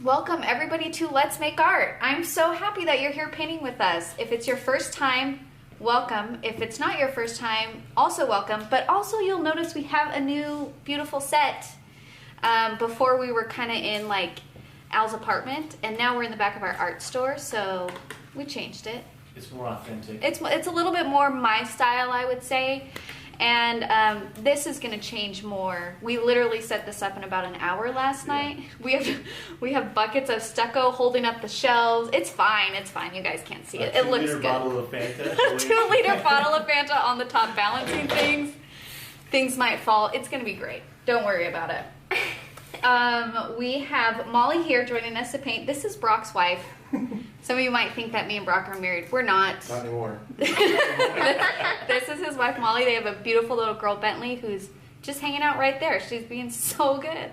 Welcome everybody to Let's Make Art. I'm so happy that you're here painting with us. If it's your first time, welcome. If it's not your first time, also welcome. But also you'll notice we have a new beautiful set. Before we were kind of in like Al's apartment, and now we're in the back of our art store, so we changed it. It's more authentic. It's a little bit more my style, I would say. And this is going to change more. We literally set this up in about an hour last night. We have buckets of stucco holding up the shelves. It's fine. It's fine. You guys can't see it. It looks good. 2-liter bottle of Fanta. 2-liter bottle of Fanta on the top balancing things. Things might fall. It's going to be great. Don't worry about it. We have Molly here joining us to paint. This is Brock's wife. Some of you might think that me and Brock are married. We're not. Not anymore. This is his wife, Molly. They have a beautiful little girl, Bentley, who's just hanging out right there. She's being so good.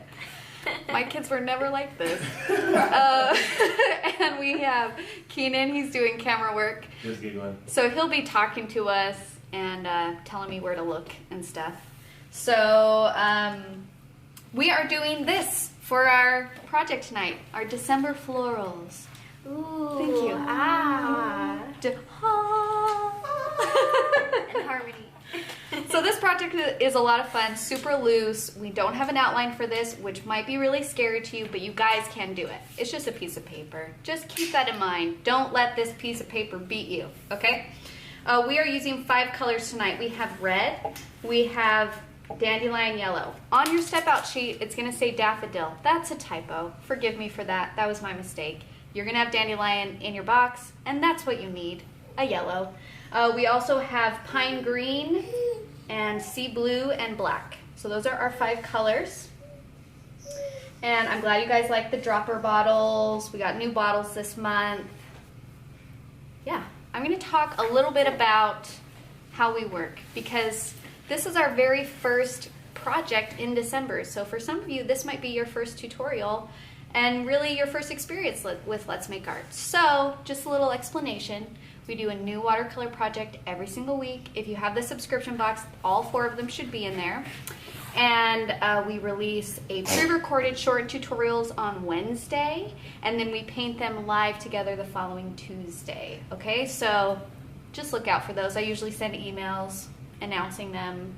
My kids were never like this. And we have Keenan. He's doing camera work. Just a good one. So he'll be talking to us and telling me where to look and stuff. So we are doing this for our project tonight, our December florals. Ooh. Thank you. Ah. And harmony. So this project is a lot of fun, super loose. We don't have an outline for this, which might be really scary to you, but you guys can do it. It's just a piece of paper. Just keep that in mind. Don't let this piece of paper beat you, okay? We are using 5 colors tonight. We have red, we have dandelion yellow. On your step out sheet, it's gonna say daffodil. That's a typo. Forgive me for that. That was my mistake. You're gonna have dandelion in your box, and that's what you need, a yellow. We also have pine green and sea blue and black. So those are our 5 colors. And I'm glad you guys like the dropper bottles. We got new bottles this month. Yeah, I'm gonna talk a little bit about how we work, because this is our very first project in December. So for some of you, this might be your first tutorial and really your first experience with Let's Make Art. So just a little explanation. We do a new watercolor project every single week. If you have the subscription box, all 4 of them should be in there. And we release a pre-recorded short tutorials on Wednesday, and then we paint them live together the following Tuesday. Okay, so just look out for those. I usually send emails announcing them,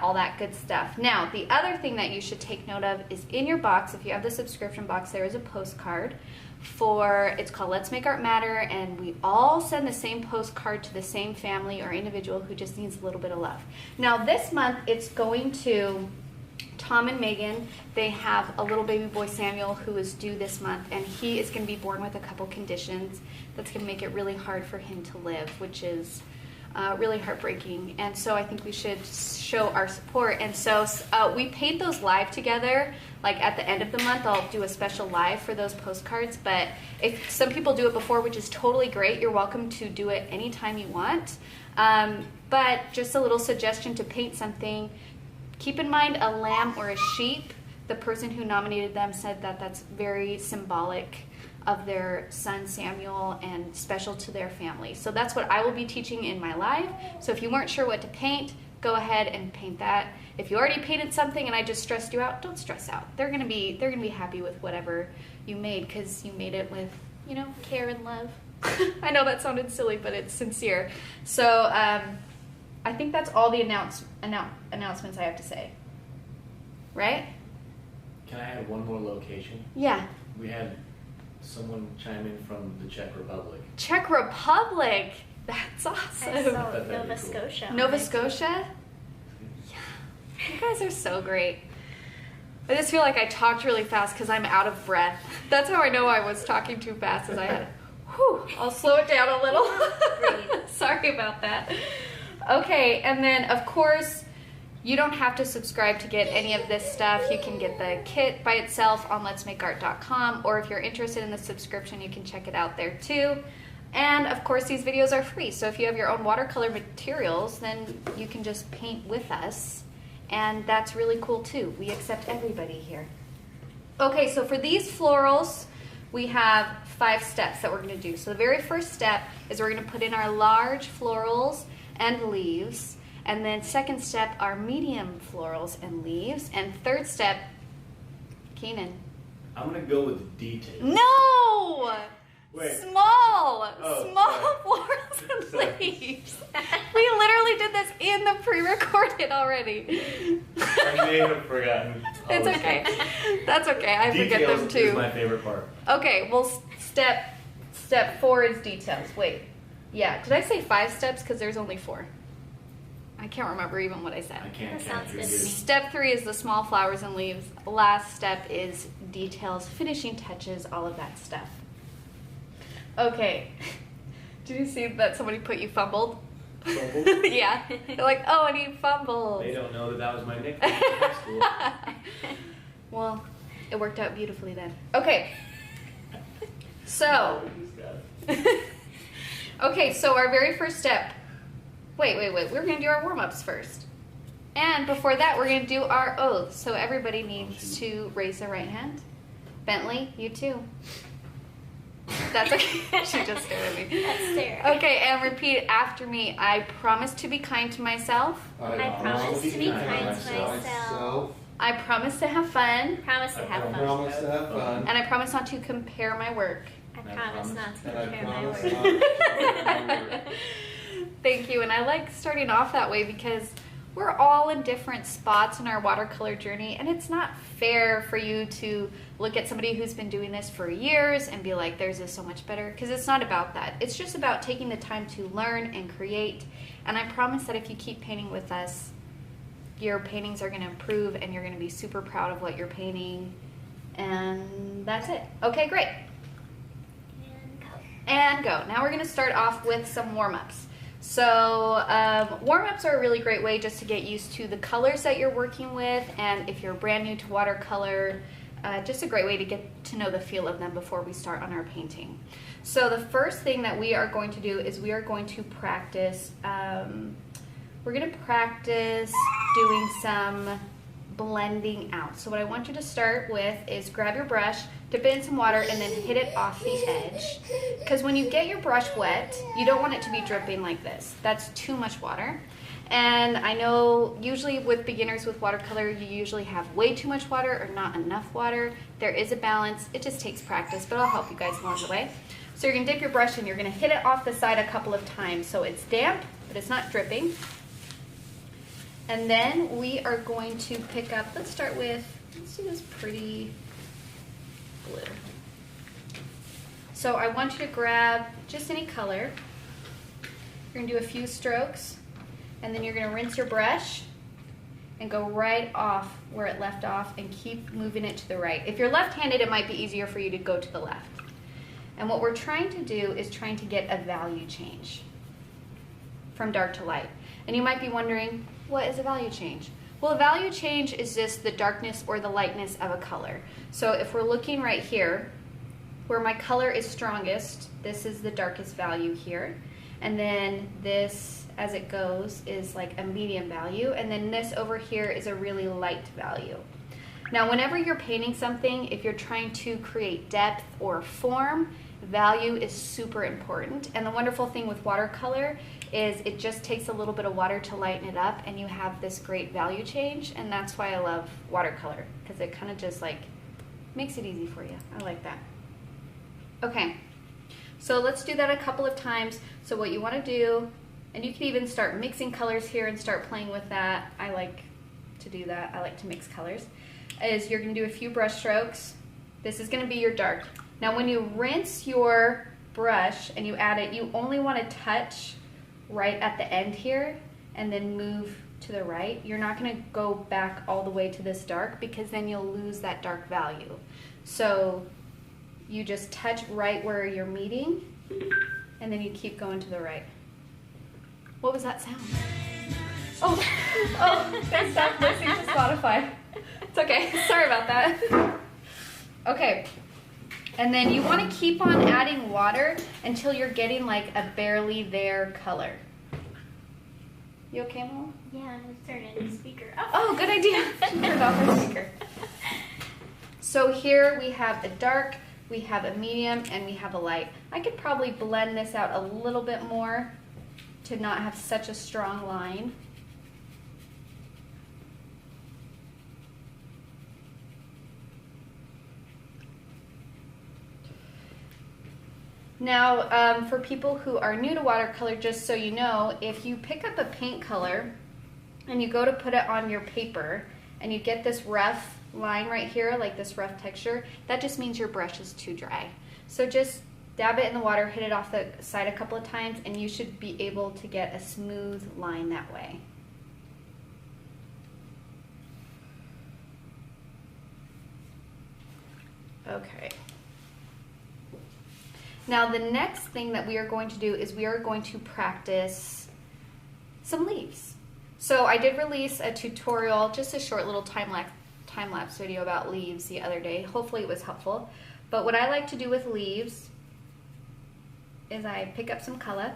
all that good stuff. Now, the other thing that you should take note of is in your box, if you have the subscription box, there is a postcard it's called Let's Make Art Matter, and we all send the same postcard to the same family or individual who just needs a little bit of love. Now, this month, it's going to Tom and Megan. They have a little baby boy, Samuel, who is due this month, and he is going to be born with a couple conditions that's going to make it really hard for him to live, which is really heartbreaking. And so I think we should show our support. And so we paint those live together. Like at the end of the month, I'll do a special live for those postcards. But if some people do it before, which is totally great, you're welcome to do it anytime you want. But just a little suggestion to paint something. Keep in mind a lamb or a sheep. The person who nominated them said that that's very symbolic of their son Samuel and special to their family. So that's what I will be teaching in my live. So if you weren't sure what to paint, go ahead and paint that. If you already painted something and I just stressed you out, don't stress out. They're gonna be happy with whatever you made, because you made it with, you know, care and love. I know that sounded silly, but it's sincere. So I think that's all the announcements I have to say. Right? Can I add one more location? Yeah. We had someone chime in from the Czech Republic. Czech Republic? That's awesome. I saw Nova Scotia. Nova Scotia? Yeah. You guys are so great. I just feel like I talked really fast because I'm out of breath. That's how I know I was talking too fast, as I had, I'll slow it down a little. Sorry about that. Okay, and then of course, you don't have to subscribe to get any of this stuff. You can get the kit by itself on letsmakeart.com, or if you're interested in the subscription, you can check it out there too. And of course, these videos are free. So if you have your own watercolor materials, then you can just paint with us. And that's really cool too. We accept everybody here. Okay, so for these florals, we have 5 steps that we're gonna do. So the very first step is we're gonna put in our large florals and leaves. And then second step are medium florals and leaves. And third step, Keenan, I'm gonna go with details. No! Wait. Small Oh, florals sorry. and leaves. We literally did this in the pre-recorded already. I may have forgotten. all It's this okay. stuff. That's okay. I forget Details them is too. my favorite part. Okay, well, step 4 is details. Wait. Yeah, did I say 5 steps? Because there's only 4. I can't remember even what I said. I can't That count. sounds You're good to me. Step 3 is the small flowers and leaves. Last step is details, finishing touches, all of that stuff. Okay. Did you see that somebody put you fumbled? Fumbled? Yeah. They're like, oh, and he fumbled. They don't know that was my nickname in high school. Well, it worked out beautifully then. Okay. So, okay, so our very first step. Wait. We're going to do our warm-ups first. And before that, we're going to do our oath. So everybody needs to raise their right hand. Bentley, you too. That's okay. She just stared at me. That's fair. Okay, and repeat after me. I promise to be kind to myself. I promise to be kind to myself. I promise to have fun. Promise to have I fun. promise to have fun. And I promise not to compare my work. I promise not to And I compare my promise work. not to compare my work. Thank you. And I like starting off that way because we're all in different spots in our watercolor journey, and it's not fair for you to look at somebody who's been doing this for years and be like, theirs is so much better, because it's not about that. It's just about taking the time to learn and create. And I promise that if you keep painting with us, your paintings are going to improve and you're going to be super proud of what you're painting. And that's it. Okay, great. And go. And go. Now we're going to start off with some warm-ups. So warm-ups are a really great way just to get used to the colors that you're working with, and if you're brand new to watercolor, just a great way to get to know the feel of them before we start on our painting. So the first thing that we are going to do is we are going to practice, doing some blending out. So what I want you to start with is grab your brush, dip it in some water, and then hit it off the edge. Because when you get your brush wet, you don't want it to be dripping like this. That's too much water. And I know usually with beginners with watercolor, you usually have way too much water or not enough water. There is a balance. It just takes practice, but I'll help you guys along the way. So you're going to dip your brush and you're going to hit it off the side a couple of times so it's damp, but it's not dripping. And then we are going to pick up, let's start with, let's do this pretty blue. So I want you to grab just any color. You're going to do a few strokes, and then you're going to rinse your brush and go right off where it left off and keep moving it to the right. If you're left-handed, it might be easier for you to go to the left. And what we're trying to do is trying to get a value change from dark to light. And you might be wondering, what is a value change? Well, a value change is just the darkness or the lightness of a color. So if we're looking right here, where my color is strongest, this is the darkest value here. And then this, as it goes, is like a medium value. And then this over here is a really light value. Now, whenever you're painting something, if you're trying to create depth or form, value is super important. And the wonderful thing with watercolor is it just takes a little bit of water to lighten it up and you have this great value change. And that's why I love watercolor, because it kind of just like makes it easy for you. I like that. Okay, so let's do that a couple of times. So what you want to do, and you can even start mixing colors here and start playing with that. I like to do that. I like to mix colors. Is you're going to do a few brush strokes. This is going to be your dark. Now when you rinse your brush and you add it, you only want to touch right at the end here and then move to the right. You're not going to go back all the way to this dark because then you'll lose that dark value. So you just touch right where you're meeting and then you keep going to the right. What was that sound? Oh, they stopped listening to Spotify. It's okay, sorry about that. Okay, and then you want to keep on adding water until you're getting like a barely there color. You okay, Mom? Yeah, I'm turning the speaker off. Oh, good idea. She turned off her speaker. So here we have a dark, we have a medium, and we have a light. I could probably blend this out a little bit more to not have such a strong line. Now, for people who are new to watercolor, just so you know, if you pick up a paint color and you go to put it on your paper and you get this rough line right here, like this rough texture, that just means your brush is too dry. So just dab it in the water, hit it off the side a couple of times, and you should be able to get a smooth line that way. Okay. Now the next thing that we are going to do is we are going to practice some leaves. So I did release a tutorial, just a short little time-lapse video about leaves the other day. Hopefully it was helpful. But what I like to do with leaves is I pick up some color.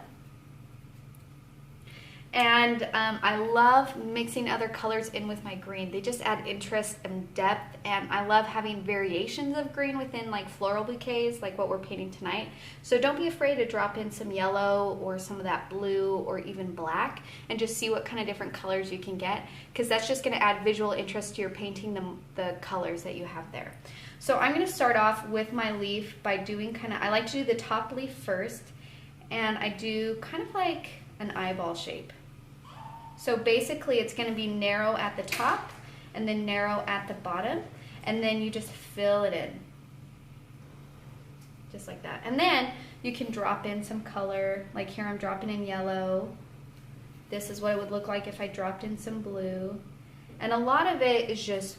And I love mixing other colors in with my green. They just add interest and depth, and I love having variations of green within like floral bouquets, like what we're painting tonight. So don't be afraid to drop in some yellow or some of that blue or even black, and just see what kind of different colors you can get, because that's just gonna add visual interest to your painting, the colors that you have there. So I'm gonna start off with my leaf by doing I like to do the top leaf first, and I do kind of like an eyeball shape. So basically it's going to be narrow at the top and then narrow at the bottom, and then you just fill it in. Just like that. And then you can drop in some color, like here I'm dropping in yellow. This is what it would look like if I dropped in some blue. And a lot of it is just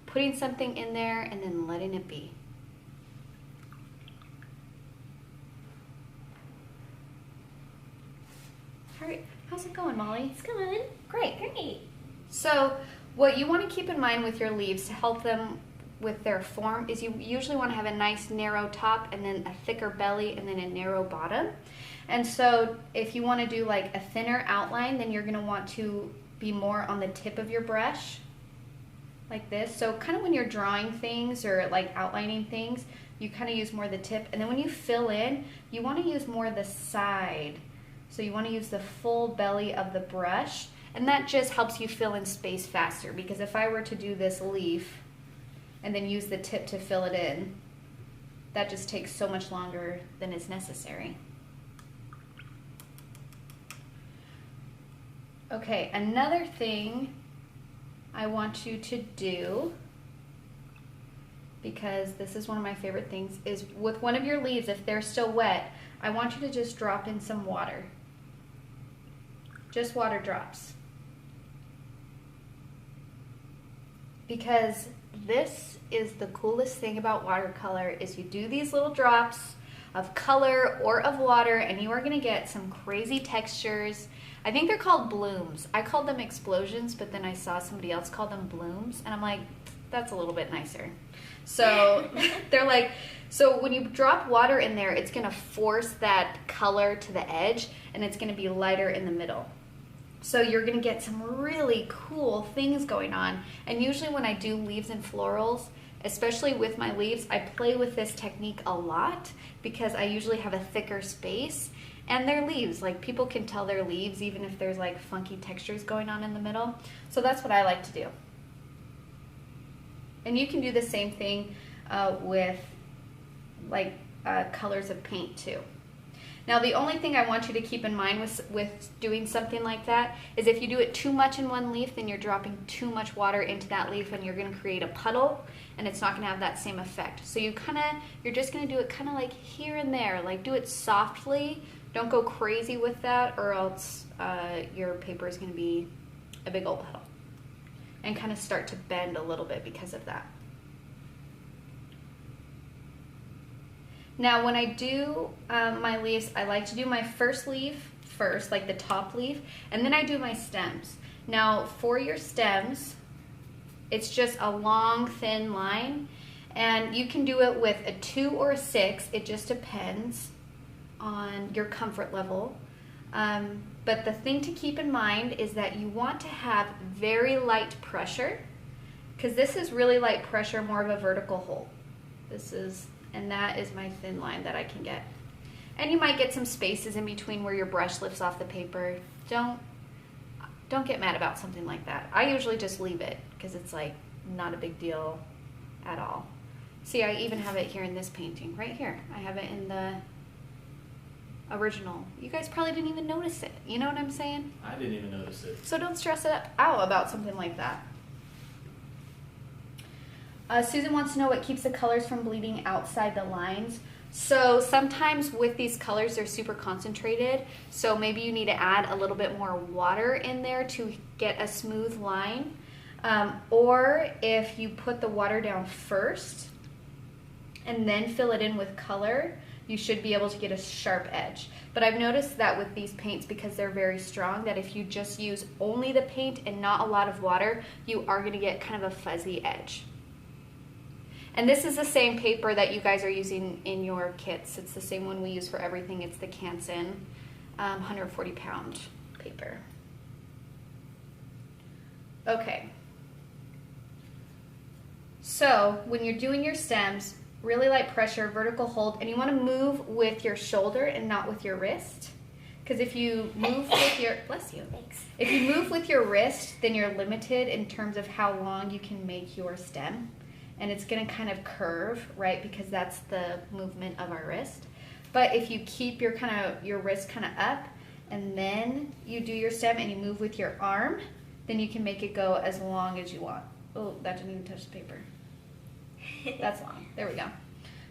putting something in there and then letting it be. All right. How's it going, Molly? It's going. Great. Great. So what you want to keep in mind with your leaves to help them with their form is you usually want to have a nice narrow top and then a thicker belly and then a narrow bottom. And so if you want to do like a thinner outline, then you're going to want to be more on the tip of your brush like this. So kind of when you're drawing things or like outlining things, you kind of use more the tip. And then when you fill in, you want to use more the side. So you want to use the full belly of the brush, and that just helps you fill in space faster, because if I were to do this leaf and then use the tip to fill it in, that just takes so much longer than is necessary. Okay, another thing I want you to do, because this is one of my favorite things, is with one of your leaves, if they're still wet, I want you to just drop in some water. Just water drops. Because this is the coolest thing about watercolor, is you do these little drops of color or of water and you are going to get some crazy textures. I think they're called blooms. I called them explosions, but then I saw somebody else call them blooms, and I'm like, that's a little bit nicer. So they're like, so when you drop water in there, it's going to force that color to the edge, and it's going to be lighter in the middle. So you're going to get some really cool things going on. And usually when I do leaves and florals, especially with my leaves, I play with this technique a lot, because I usually have a thicker space, and they're leaves. Like, people can tell they're leaves even if there's like funky textures going on in the middle. So that's what I like to do. And you can do the same thing with like colors of paint too. Now the only thing I want you to keep in mind with doing something like that is if you do it too much in one leaf, then you're dropping too much water into that leaf and you're going to create a puddle, and it's not going to have that same effect. So you're just going to do it kind of like here and there, like do it softly. Don't go crazy with that, or else your paper is going to be a big old puddle and kind of start to bend a little bit because of that. Now when I do my leaves, I like to do my first leaf first, like the top leaf, and then I do my stems. Now for your stems, it's just a long thin line, and you can do it with a 2 or a 6, it just depends on your comfort level. But the thing to keep in mind is that you want to have very light pressure, because this is really light pressure, more of a vertical hold. And that is my thin line that I can get. And you might get some spaces in between where your brush lifts off the paper. Don't get mad about something like that. I usually just leave it, because it's like not a big deal at all. See, I even have it here in this painting, right here. I have it in original, you guys probably didn't even notice it. You know what I'm saying? I didn't even notice it. So don't stress it out about something like that. Susan wants to know what keeps the colors from bleeding outside the lines. So sometimes with these colors, they're super concentrated. So maybe you need to add a little bit more water in there to get a smooth line. Or if you put the water down first and then fill it in with color, you should be able to get a sharp edge. But I've noticed that with these paints, because they're very strong, that if you just use only the paint and not a lot of water, you are going to get kind of a fuzzy edge. And this is the same paper that you guys are using in your kits. It's the same one we use for everything. It's the Canson 140-pound paper. Okay. So when you're doing your stems, really light pressure, vertical hold, and you want to move with your shoulder and not with your wrist. Because if you move with your, bless you. Thanks. If you move with your wrist, then you're limited in terms of how long you can make your stem. And it's going to kind of curve, right? Because that's the movement of our wrist. But if you keep your wrist kind of up, and then you do your stem and you move with your arm, then you can make it go as long as you want. Oh, that didn't even touch the paper. That's long. There we go.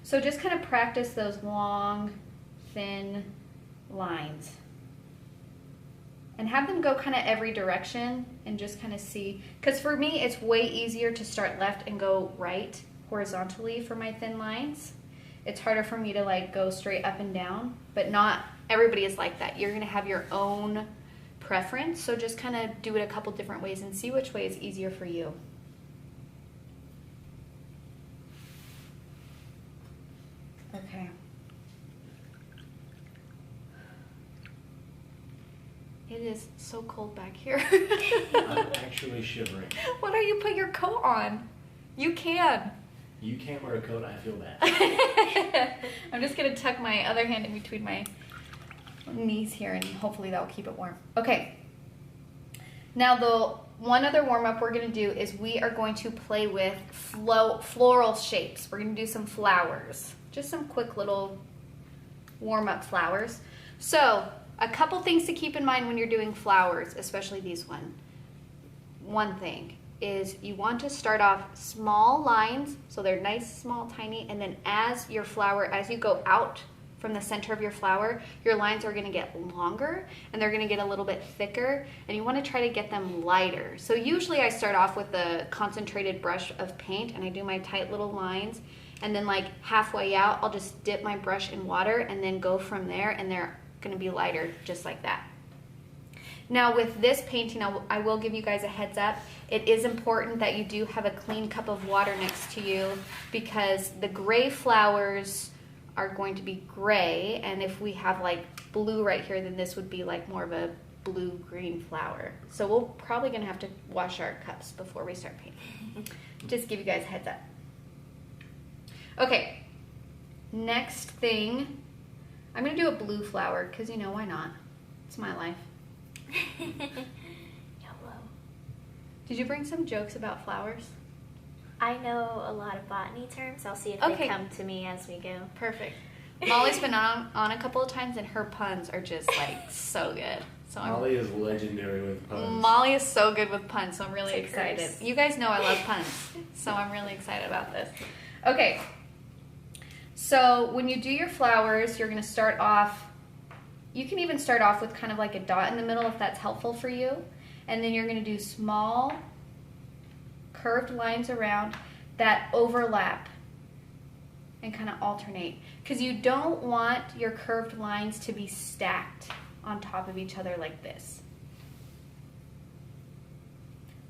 So just kind of practice those long, thin lines. And have them go kind of every direction and just kind of see. Because for me, it's way easier to start left and go right horizontally for my thin lines. It's harder for me to like go straight up and down, but not everybody is like that. You're going to have your own preference. So just kind of do it a couple different ways and see which way is easier for you. Okay. It is so cold back here. I'm actually shivering. Why don't you put your coat on? You can. You can't wear a coat, I feel bad. I'm just going to tuck my other hand in between my knees here and hopefully that will keep it warm. Okay. Now the one other warm-up we're going to do is we are going to play with floral shapes. We're going to do some flowers. Just some quick little warm-up flowers. So a couple things to keep in mind when you're doing flowers, especially these one. One thing is you want to start off small lines, so they're nice, small, tiny, and then as your flower, as you go out from the center of your flower, your lines are gonna get longer and they're gonna get a little bit thicker, and you wanna try to get them lighter. So usually I start off with a concentrated brush of paint and I do my tight little lines, and then like halfway out, I'll just dip my brush in water and then go from there, and they're gonna be lighter just like that. Now with this painting, I will give you guys a heads up. It is important that you do have a clean cup of water next to you, because the gray flowers are going to be gray, and if we have like blue right here, then this would be like more of a blue-green flower. So we're probably gonna have to wash our cups before we start painting. Just give you guys a heads up. Okay, next thing, I'm gonna do a blue flower, because you know, why not? It's my life. Yellow. Did you bring some jokes about flowers? I know a lot of botany terms. I'll see if Okay. they come to me as we go. Perfect. Molly's been on a couple of times, and her puns are just like so good. So Molly is legendary with puns. Molly is so good with puns, so I'm really It's a excited. curse. You guys know I love puns, so I'm really excited about this. Okay, so when you do your flowers, you're going to start off, you can even start off with kind of like a dot in the middle if that's helpful for you, and then you're going to do small curved lines around that overlap and kind of alternate, because you don't want your curved lines to be stacked on top of each other like this.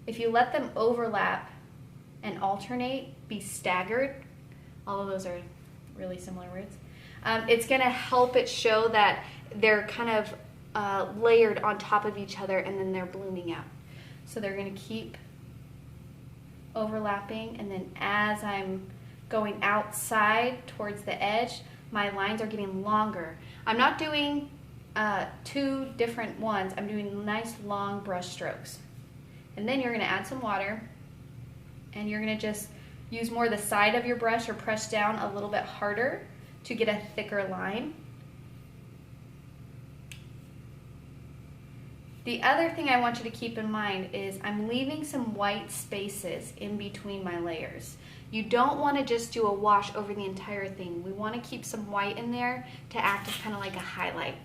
If you let them overlap and alternate, be staggered, all of those are really similar words, it's going to help it show that they're kind of layered on top of each other, and then they're blooming out. So they're going to keep overlapping, and then as I'm going outside towards the edge, my lines are getting longer. I'm not doing two different ones. I'm doing nice long brush strokes. And then you're going to add some water, and you're going to just use more the side of your brush or press down a little bit harder to get a thicker line. The other thing I want you to keep in mind is I'm leaving some white spaces in between my layers. You don't want to just do a wash over the entire thing. We want to keep some white in there to act as kind of like a highlight.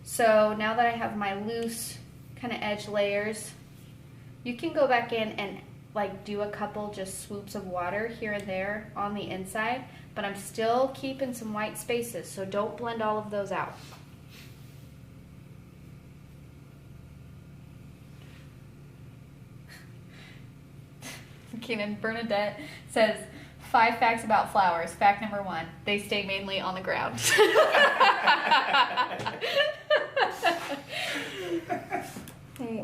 So now that I have my loose kind of edge layers, you can go back in and like do a couple just swoops of water here and there on the inside, but I'm still keeping some white spaces, so don't blend all of those out. Keenan Bernadette says, 5 facts about flowers. Fact number 1, they stay mainly on the ground.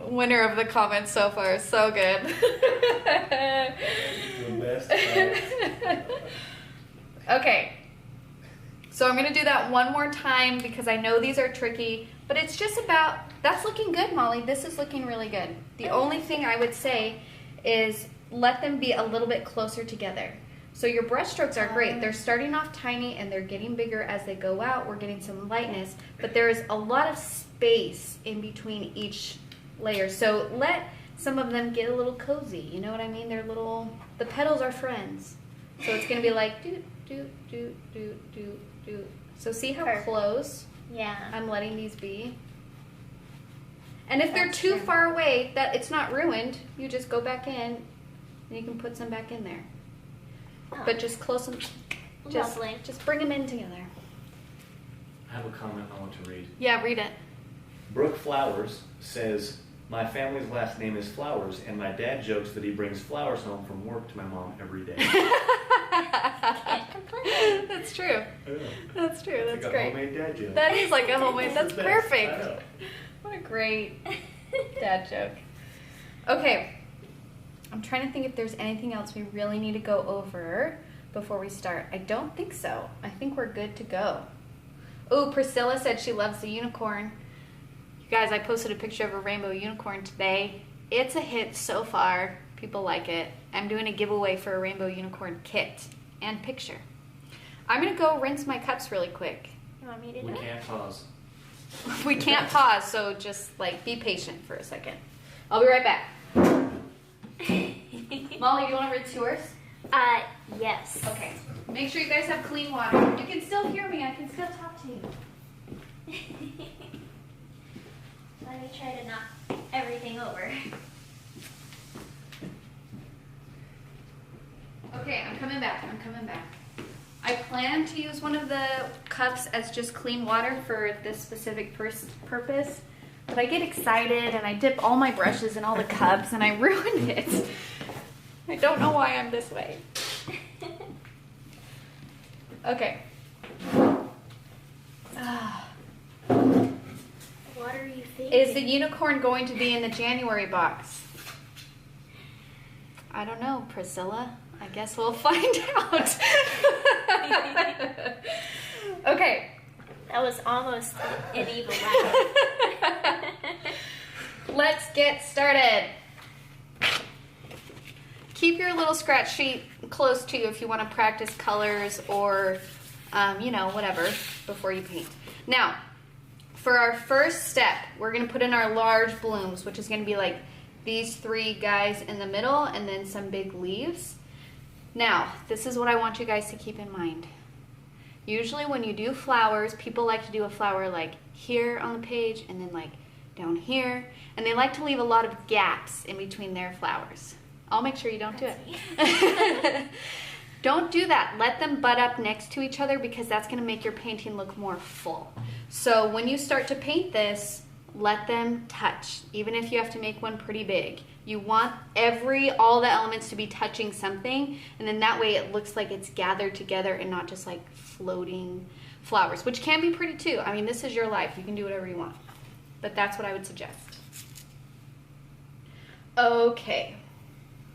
Winner of the comments so far, so good. The best. Okay, so I'm gonna do that one more time because I know these are tricky, but it's just about, that's looking good, Molly. This is looking really good. The only thing I would say is let them be a little bit closer together. So your brush strokes are great. They're starting off tiny and they're getting bigger as they go out. We're getting some lightness, but there is a lot of space in between each layer. So let some of them get a little cozy. You know what I mean? They're little, the petals are friends. So it's gonna be like do, do, do, do, do, do. So see how close I'm letting these be? And if they're too far away, that it's not ruined. You just go back in and you can put some back in there. Oh. But just close them, just bring them in together. I have a comment I want to read. Yeah, read it. Brooke Flowers says, my family's last name is Flowers, and my dad jokes that he brings flowers home from work to my mom every day. Can't complain. That's true. That's true. That's like great. A homemade dad joke. That is like a homemade. That's the best. I perfect. know. What a great dad joke. Okay. I'm trying to think if there's anything else we really need to go over before we start. I don't think so. I think we're good to go. Oh, Priscilla said she loves the unicorn. You guys, I posted a picture of a rainbow unicorn today. It's a hit so far. People like it. I'm doing a giveaway for a rainbow unicorn kit and picture. I'm going to go rinse my cups really quick. You want me to We do it? can't pause. We can't pause, so just like be patient for a second. I'll be right back. Molly, do you want to rinse yours? Yes. Okay. Make sure you guys have clean water. You can still hear me. I can still talk to you. Let me try to knock everything over. Okay, I'm coming back. I'm coming back. I plan to use one of the cups as just clean water for this specific purpose, but I get excited and I dip all my brushes in all the cups and I ruin it. I don't know why I'm this way. Okay. What are you thinking? Is the unicorn going to be in the January box? I don't know, Priscilla. I guess we'll find out. Okay. That was almost an evil laugh. Let's get started. Keep your little scratch sheet close to you if you want to practice colors or, you know, whatever before you paint. Now, for our first step, we're going to put in our large blooms, which is going to be like these 3 guys in the middle and then some big leaves. Now, this is what I want you guys to keep in mind. Usually when you do flowers, people like to do a flower like here on the page and then like down here. And they like to leave a lot of gaps in between their flowers. I'll make sure you don't do it. Don't do that. Let them butt up next to each other because that's going to make your painting look more full. So when you start to paint this, let them touch, even if you have to make one pretty big. You want all the elements to be touching something, and then that way it looks like it's gathered together and not just like floating flowers, which can be pretty too. I mean, this is your life. You can do whatever you want, but that's what I would suggest. Okay.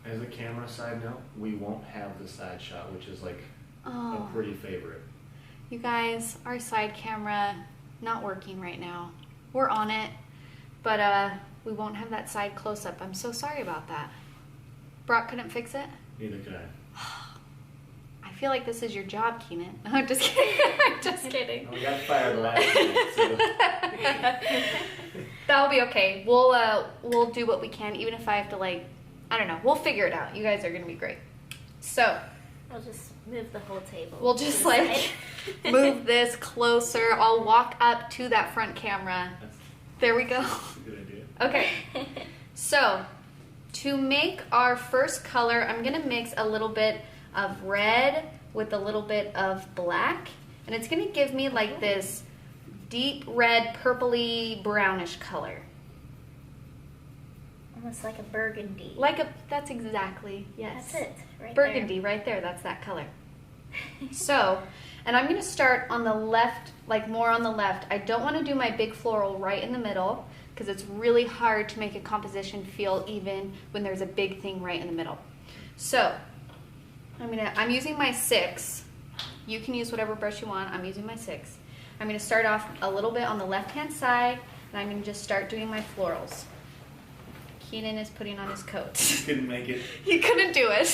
As a camera side note, we won't have the side shot, which is like a pretty favorite. You guys, our side camera not working right now. We're on it, but we won't have that side close-up. I'm so sorry about that. Brock couldn't fix it? Neither could I. I feel like this is your job, Keenan. No, I'm just kidding. I'm just kidding. We got fired last night, so. That'll be okay. We'll do what we can, even if I have to I don't know. We'll figure it out. You guys are gonna be great. So We'll just move the whole table. we'll to just the side. move this closer. I'll walk up to that front camera. There we go. That's a good idea. Okay. So to make our first color, I'm gonna mix a little bit of red with a little bit of black, and it's gonna give me this deep red, purpley, brownish color. Almost like a burgundy. That's exactly, yes. That's it, right Burgundy, right there, that's that color. So, and I'm gonna start on the left, more on the left. I don't wanna do my big floral right in the middle, because it's really hard to make a composition feel even when there's a big thing right in the middle. So, I'm using my 6. You can use whatever brush you want. I'm using my 6. I'm gonna start off a little bit on the left-hand side, and I'm gonna just start doing my florals. Keenan is putting on his coat. Couldn't make it. He couldn't do it.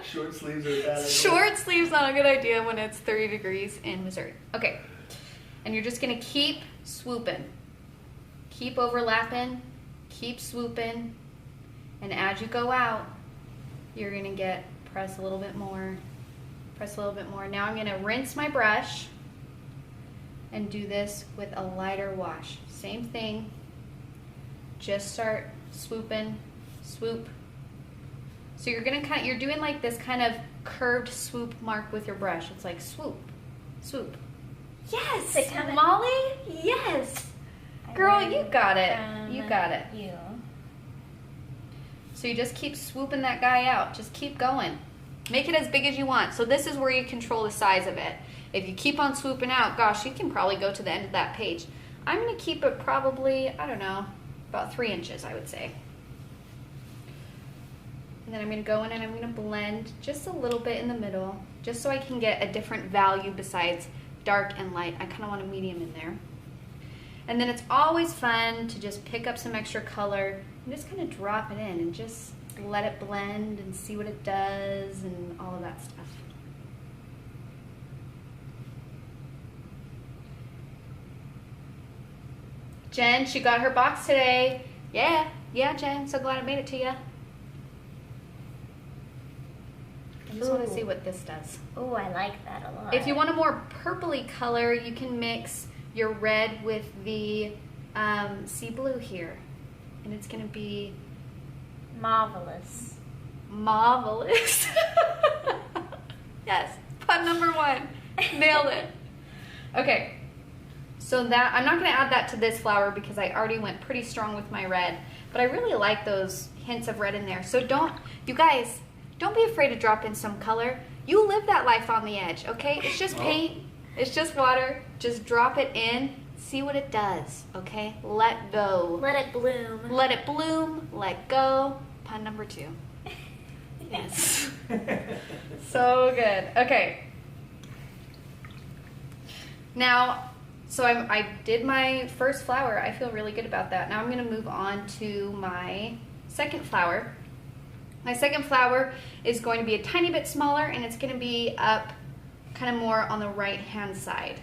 Short sleeves are bad. Short sleeves not a good idea when it's 30 degrees in Missouri. Okay, and you're just gonna keep swooping. Keep overlapping, keep swooping, and as you go out, you're gonna press a little bit more, press a little bit more. Now I'm gonna rinse my brush and do this with a lighter wash. Same thing, just start swooping, swoop. So you're doing this kind of curved swoop mark with your brush. It's like swoop, swoop. Yes, Molly, yes. Girl, you got it. You got it. You. So you just keep swooping that guy out. Just keep going. Make it as big as you want. So this is where you control the size of it. If you keep on swooping out, gosh, you can probably go to the end of that page. I'm going to keep it probably, I don't know, about 3 inches, I would say. And then I'm going to go in and I'm going to blend just a little bit in the middle, just so I can get a different value besides dark and light. I kind of want a medium in there. And then it's always fun to just pick up some extra color and just kind of drop it in and just let it blend and see what it does and all of that stuff. Jen, she got her box today. Yeah, Jen, so glad I made it to you. I just want to see what this does. Oh, I like that a lot. If you want a more purpley color, you can mix your red with the sea blue here. And it's going to be marvelous. Marvelous. Yes, pun number 1. Nailed it. Okay, so that I'm not going to add that to this flower because I already went pretty strong with my red. But I really like those hints of red in there. So you guys, don't be afraid to drop in some color. You live that life on the edge, okay? It's just paint. It's just water. Just drop it in. See what it does, okay? Let go. Let it bloom. Let it bloom. Let go. Pun number 2. Yes. So good. Okay. Now, so I did my first flower. I feel really good about that. Now I'm going to move on to my second flower. My second flower is going to be a tiny bit smaller, and it's going to be up kind of more on the right-hand side.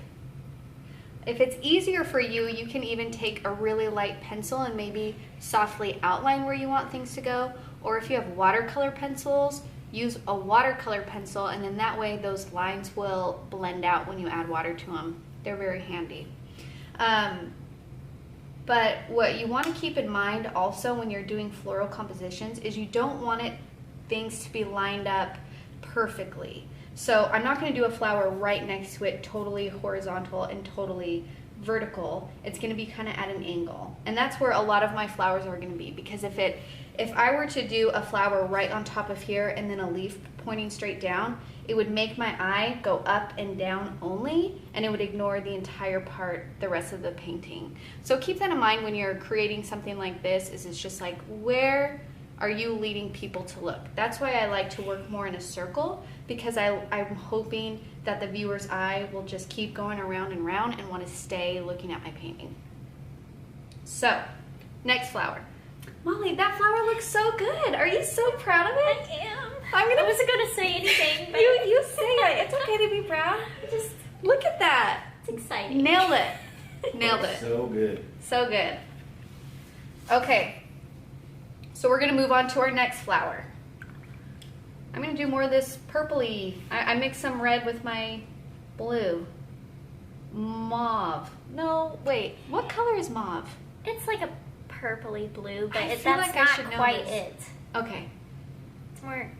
If it's easier for you, you can even take a really light pencil and maybe softly outline where you want things to go. Or if you have watercolor pencils, use a watercolor pencil, and then that way those lines will blend out when you add water to them. They're very handy. But what you want to keep in mind also when you're doing floral compositions is you don't want things to be lined up perfectly. So I'm not going to do a flower right next to it totally horizontal and totally vertical. It's going to be kind of at an angle. And that's where a lot of my flowers are going to be, because if I were to do a flower right on top of here and then a leaf pointing straight down, it would make my eye go up and down only, and it would ignore the entire part, the rest of the painting. So keep that in mind when you're creating something like this. It's just like, where are you leading people to look? That's why I like to work more in a circle, because I'm hoping that the viewer's eye will just keep going around and around and want to stay looking at my painting. So, next flower. Molly, that flower looks so good. Are you so proud of it? I am. I wasn't going to say anything, but you say it. It's okay to be proud. Just look at that. It's exciting. Nailed it. Nailed it. So good. So good. Okay, so we're gonna move on to our next flower. I'm gonna do more of this purpley. I mixed some red with my blue. Mauve. No, wait, what color is mauve? It's like a purpley blue, but I feel that's like I not should know quite this. it. Okay. It's more.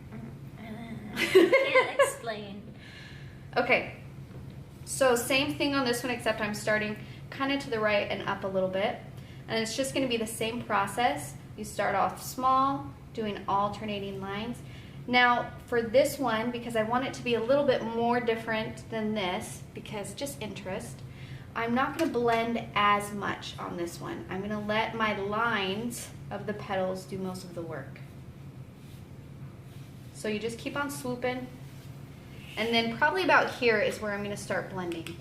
Can't explain. Okay, so same thing on this one, except I'm starting kind of to the right and up a little bit. And it's just going to be the same process. You start off small, doing alternating lines. Now, for this one, because I want it to be a little bit more different than this, because just interest, I'm not going to blend as much on this one. I'm going to let my lines of the petals do most of the work. So you just keep on swooping. And then probably about here is where I'm going to start blending.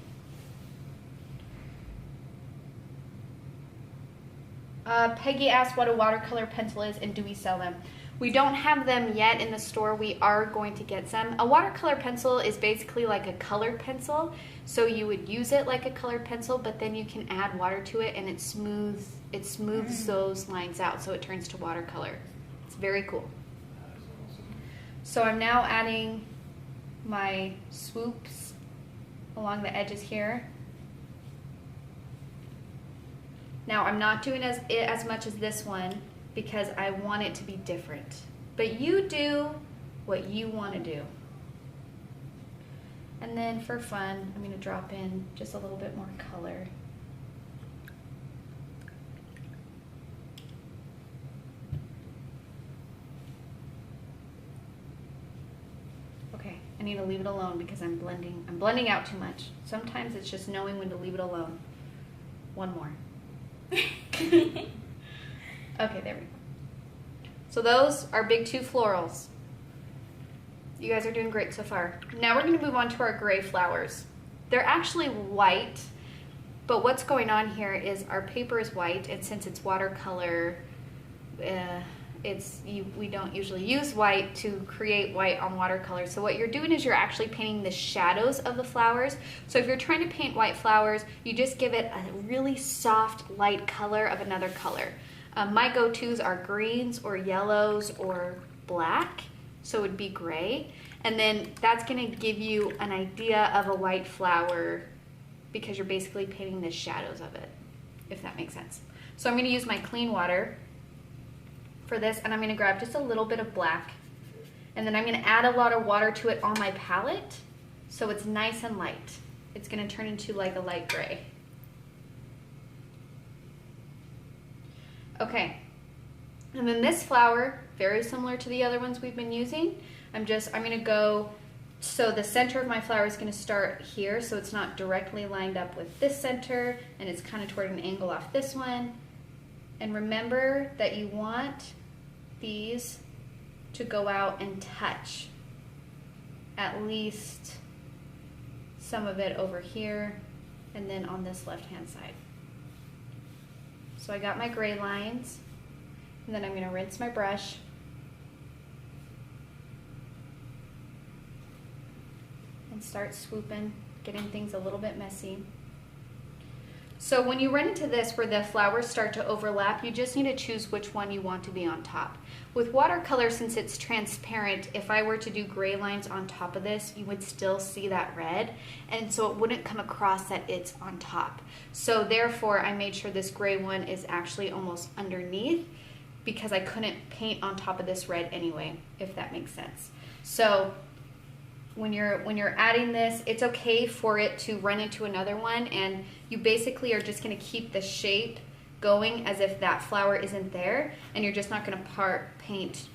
Peggy asked what a watercolor pencil is and do we sell them? We don't have them yet in the store. We are going to get some. A watercolor pencil is basically like a colored pencil. So you would use it like a colored pencil, but then you can add water to it and it smooths those lines out so it turns to watercolor. It's very cool. So I'm now adding my swoops along the edges here. Now I'm not doing as much as this one because I want it to be different. But you do what you want to do. And then for fun, I'm going to drop in just a little bit more color. Okay, I need to leave it alone because I'm blending out too much. Sometimes it's just knowing when to leave it alone. One more. Okay, there we go. So those are big two florals. You guys are doing great so far. Now we're going to move on to our gray flowers. They're actually white, but what's going on here is our paper is white, and since it's watercolor, we don't usually use white to create white on watercolor. So what you're doing is you're actually painting the shadows of the flowers. So if you're trying to paint white flowers, you just give it a really soft, light color of another color. My go-tos are greens or yellows or black, so it would be gray. And then that's gonna give you an idea of a white flower because you're basically painting the shadows of it, if that makes sense. So I'm gonna use my clean water for this, and I'm gonna grab just a little bit of black, and then I'm gonna add a lot of water to it on my palette so it's nice and light. It's gonna turn into like a light gray. Okay, and then this flower, very similar to the other ones we've been using. I'm gonna go, so the center of my flower is gonna start here, so it's not directly lined up with this center, and it's kind of toward an angle off this one. And remember that you want these to go out and touch at least some of it over here and then on this left-hand side. So I got my gray lines, and then I'm going to rinse my brush. And start swooping, getting things a little bit messy. So when you run into this where the flowers start to overlap, you just need to choose which one you want to be on top. With watercolor, since it's transparent, if I were to do gray lines on top of this, you would still see that red, and so it wouldn't come across that it's on top. So therefore, I made sure this gray one is actually almost underneath because I couldn't paint on top of this red anyway, if that makes sense. So when you're adding this, it's okay for it to run into another one, and you basically are just going to keep the shape going as if that flower isn't there, and you're just not going to paint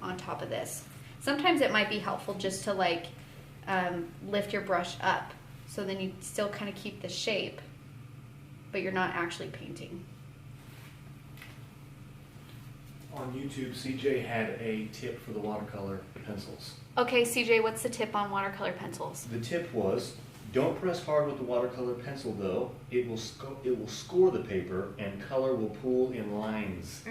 on top of this. Sometimes it might be helpful just to like lift your brush up, so then you still kind of keep the shape, but you're not actually painting. On YouTube, CJ had a tip for the watercolor pencils. Okay, CJ, what's the tip on watercolor pencils? The tip was, don't press hard with the watercolor pencil though. It will score the paper and color will pool in lines.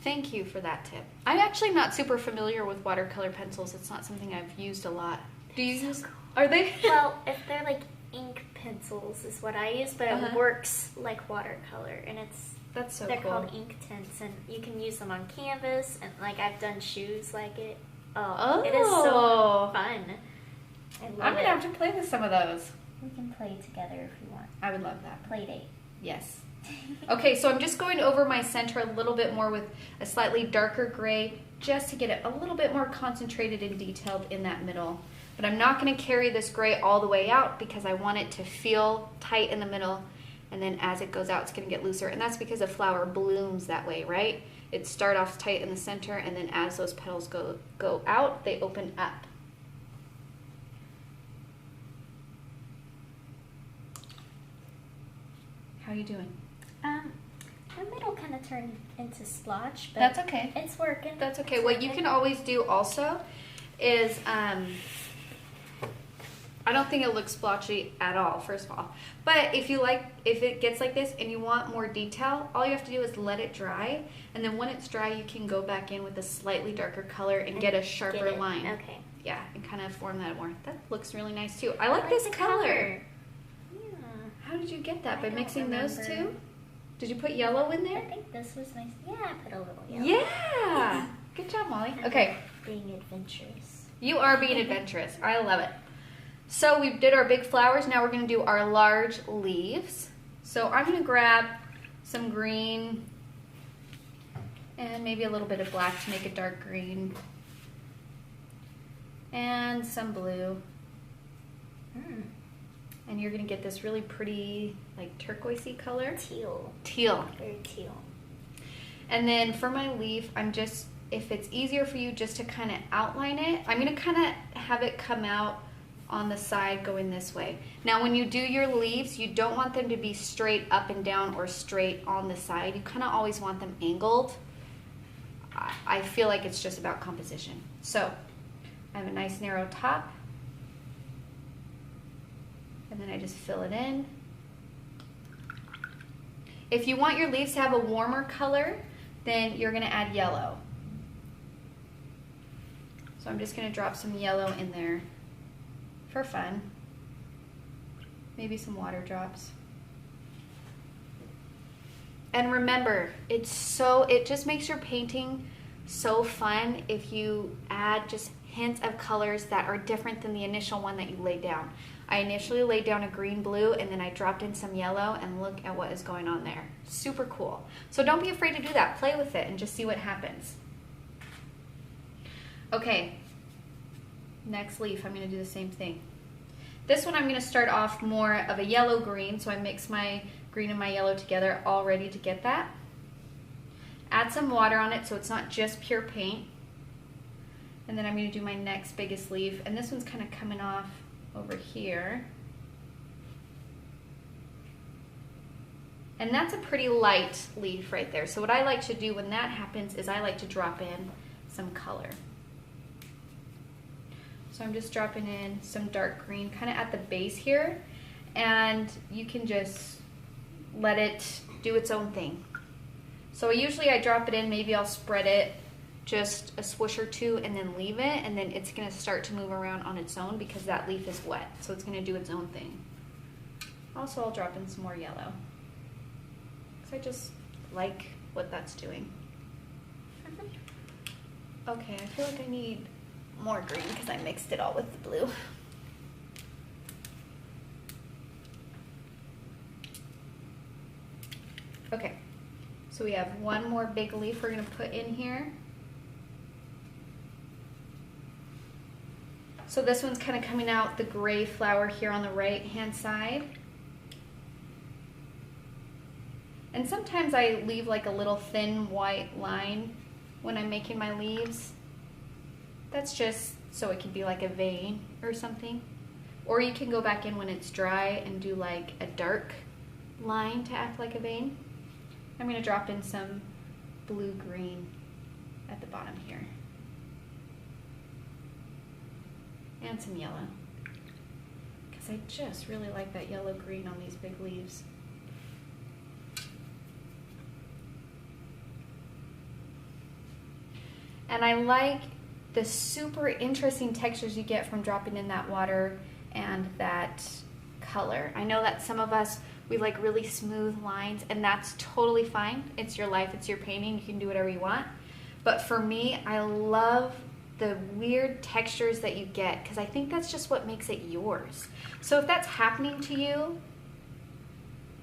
Thank you for that tip. I'm actually not super familiar with watercolor pencils. It's not something I've used a lot. Do you use? Cool. Are they? Well, if they're like ink pencils is what I use, but it works like watercolor, and it's That's so They're cool. called ink tints, and you can use them on canvas, and like I've done shoes like it. Oh, it is so fun. I I'm love gonna it. have to play with some of those. We can play together if you want. I would love that. Play date. Yes. Okay, so I'm just going over my center a little bit more with a slightly darker gray just to get it a little bit more concentrated and detailed in that middle. But I'm not going to carry this gray all the way out because I want it to feel tight in the middle, and then as it goes out it's going to get looser, and that's because a flower blooms that way, right? It starts off tight in the center, and then as those petals go out, they open up. How are you doing? The middle kind of turned into splotch, but That's okay. it's working. That's okay. It's What you working. can always do also is, I don't think it looks splotchy at all, first of all. But if it gets like this and you want more detail, all you have to do is let it dry. And then when it's dry, you can go back in with a slightly darker color and get a sharper Get it. line. Okay. Yeah, and kind of form that more. That looks really nice too. I like I this the color. Yeah. How did you get that? I By don't mixing those remember. two? Did you put yellow in I there? think this was nice. Yeah, I put a little yellow. Yeah. Good job, Molly. Okay. Being adventurous. You are being adventurous. I love it. So we did our big flowers. Now we're going to do our large leaves. So I'm going to grab some green and maybe a little bit of black to make a dark green. And some blue. And you're going to get this really pretty, like turquoisey color. Teal. Teal. Very teal. And then for my leaf, I'm just, if it's easier for you just to kind of outline it, I'm going to kind of have it come out on the side going this way. Now when you do your leaves, you don't want them to be straight up and down or straight on the side. You kind of always want them angled. I feel like it's just about composition. So I have a nice narrow top. And then I just fill it in. If you want your leaves to have a warmer color, then you're going to add yellow. So I'm just going to drop some yellow in there for fun. Maybe some water drops. And remember, it just makes your painting so fun if you add just hints of colors that are different than the initial one that you laid down. I initially laid down a green blue and then I dropped in some yellow, and look at what is going on there. Super cool. So don't be afraid to do that. Play with it and just see what happens. Okay, next leaf, I'm going to do the same thing. This one I'm going to start off more of a yellow green, so I mix my green and my yellow together, all ready to get that. Add some water on it so it's not just pure paint. And then I'm going to do my next biggest leaf, and this one's kind of coming off over here. And that's a pretty light leaf right there. So what I like to do when that happens is I like to drop in some color. So I'm just dropping in some dark green kind of at the base here, and you can just let it do its own thing. So usually I drop it in, maybe I'll spread it just a swoosh or two and then leave it, and then it's going to start to move around on its own because that leaf is wet, so it's going to do its own thing. Also, I'll drop in some more yellow because I just like what that's doing. Okay, I feel like I need more green because I mixed it all with the blue. Okay, so we have one more big leaf we're going to put in here. So this one's kind of coming out the gray flower here on the right hand side. And sometimes I leave like a little thin white line when I'm making my leaves. That's just so it can be like a vein or something. Or you can go back in when it's dry and do like a dark line to act like a vein. I'm going to drop in some blue-green at the bottom here. And some yellow. Because I just really like that yellow-green on these big leaves. And I like the super interesting textures you get from dropping in that water and that color. I know that some of us We like really smooth lines, and that's totally fine. It's your life, it's your painting, you can do whatever you want. But for me, I love the weird textures that you get because I think that's just what makes it yours. So if that's happening to you,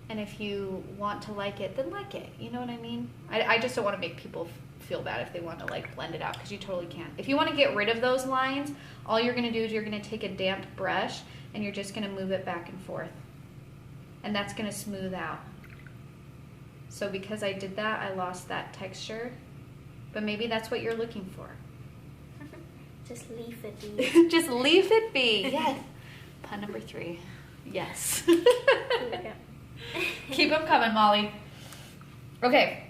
and if you want to like it, then like it. You know what I mean? I just don't want to make people feel bad if they want to like blend it out, because you totally can. If you want to get rid of those lines, all you're going to do is you're going to take a damp brush and you're just going to move it back and forth. And that's going to smooth out. So because I did that, I lost that texture. But maybe that's what you're looking for. Just leave it be. Just leave it be. Yes. Pun number 3. Yes. Keep them coming, Molly. Okay.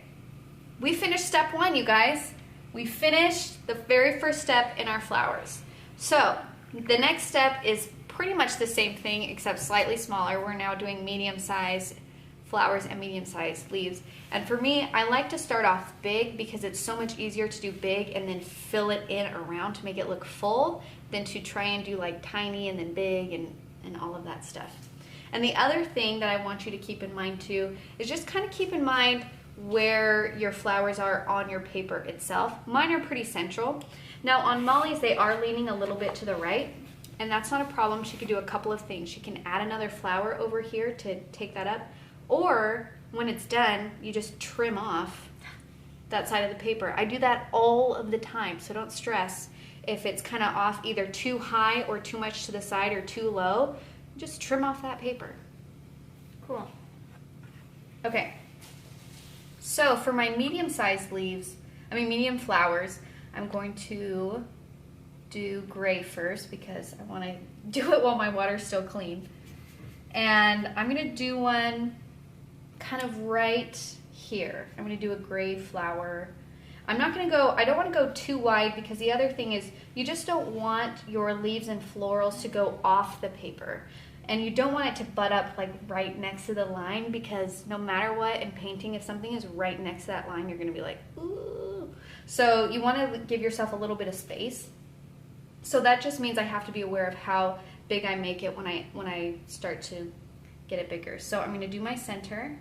We finished step 1, you guys. We finished the very first step in our flowers. So the next step is pretty much the same thing except slightly smaller. We're now doing medium-sized flowers and medium-sized leaves. And for me, I like to start off big because it's so much easier to do big and then fill it in around to make it look full than to try and do like tiny and then big and all of that stuff. And the other thing that I want you to keep in mind too is just kind of keep in mind where your flowers are on your paper itself. Mine are pretty central. Now on Molly's, they are leaning a little bit to the right, and that's not a problem. She could do a couple of things. She can add another flower over here to take that up, or when it's done, you just trim off that side of the paper. I do that all of the time, so don't stress if it's kind of off either too high or too much to the side or too low. Just trim off that paper. Cool. Okay. So for my medium-sized medium flowers, I'm going to do gray first because I want to do it while my water's still clean. And I'm going to do one kind of right here. I'm going to do a gray flower. I don't want to go too wide because the other thing is you just don't want your leaves and florals to go off the paper. And you don't want it to butt up like right next to the line, because no matter what in painting, if something is right next to that line, you're going to be like, ooh. So you want to give yourself a little bit of space. So that just means I have to be aware of how big I make it when I start to get it bigger. So I'm going to do my center.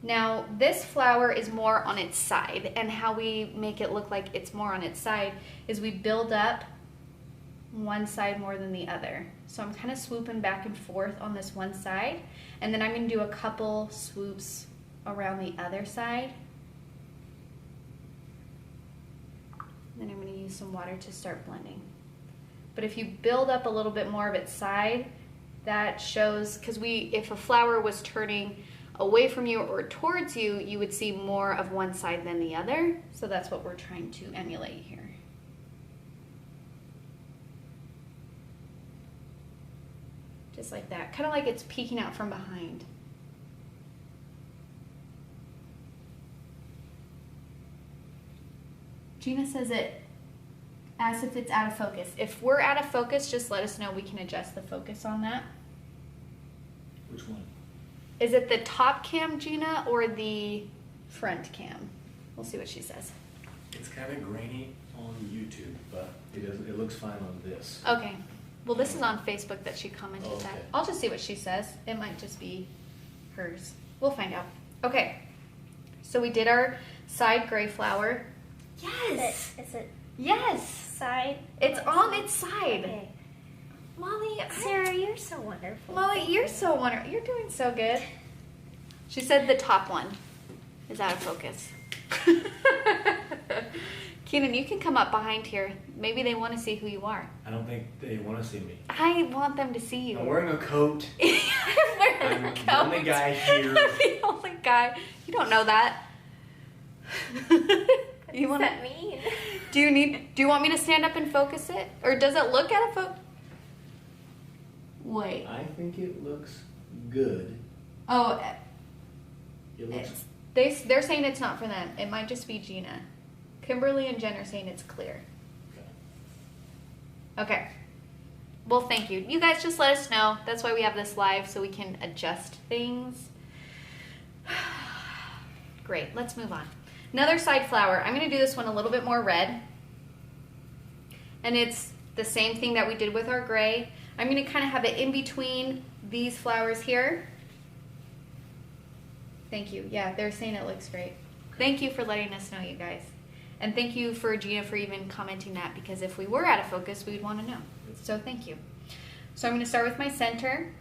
Now this flower is more on its side, and how we make it look like it's more on its side is we build up one side more than the other. So I'm kind of swooping back and forth on this one side, and then I'm going to do a couple swoops around the other side. Then I'm going to use some water to start blending. But if you build up a little bit more of its side, that shows, because if a flower was turning away from you or towards you, you would see more of one side than the other. So that's what we're trying to emulate here. Just like that, kind of like it's peeking out from behind. Gina says it as if it's out of focus. If we're out of focus, just let us know. We can adjust the focus on that. Which one? Is it the top cam, Gina, or the front cam? We'll see what she says. It's kind of grainy on YouTube, but it looks fine on this. Okay. Well, this is on Facebook that she commented that. Okay. I'll just see what she says. It might just be hers. We'll find out. Okay. So we did our side gray flower. Yes. Is it Yes. side? It's on its side. Okay. Molly, Sarah, you're so wonderful. Molly, you're so wonderful. You're doing so good. She said the top one is out of focus. Keenan, you can come up behind here. Maybe they want to see who you are. I don't think they want to see me. I want them to see you. I'm wearing a coat. I'm wearing a I'm coat. the only guy here. I'm the only guy. You don't know that. What does that mean? Do you want me to stand up and focus it? Or does it look out of focus? Wait. I think it looks good. Oh, It looks. they're saying it's not for them. It might just be Gina. Kimberly and Jen are saying it's clear. Okay. Well, thank you. You guys just let us know. That's why we have this live, so we can adjust things. Great. Let's move on. Another side flower. I'm going to do this one a little bit more red. And it's the same thing that we did with our gray. I'm gonna kind of have it in between these flowers here. Thank you. Yeah, they're saying it looks great. Thank you for letting us know, you guys. And thank you for Gina for even commenting that, because if we were out of focus, we'd want to know. So thank you. So I'm going to start with my center,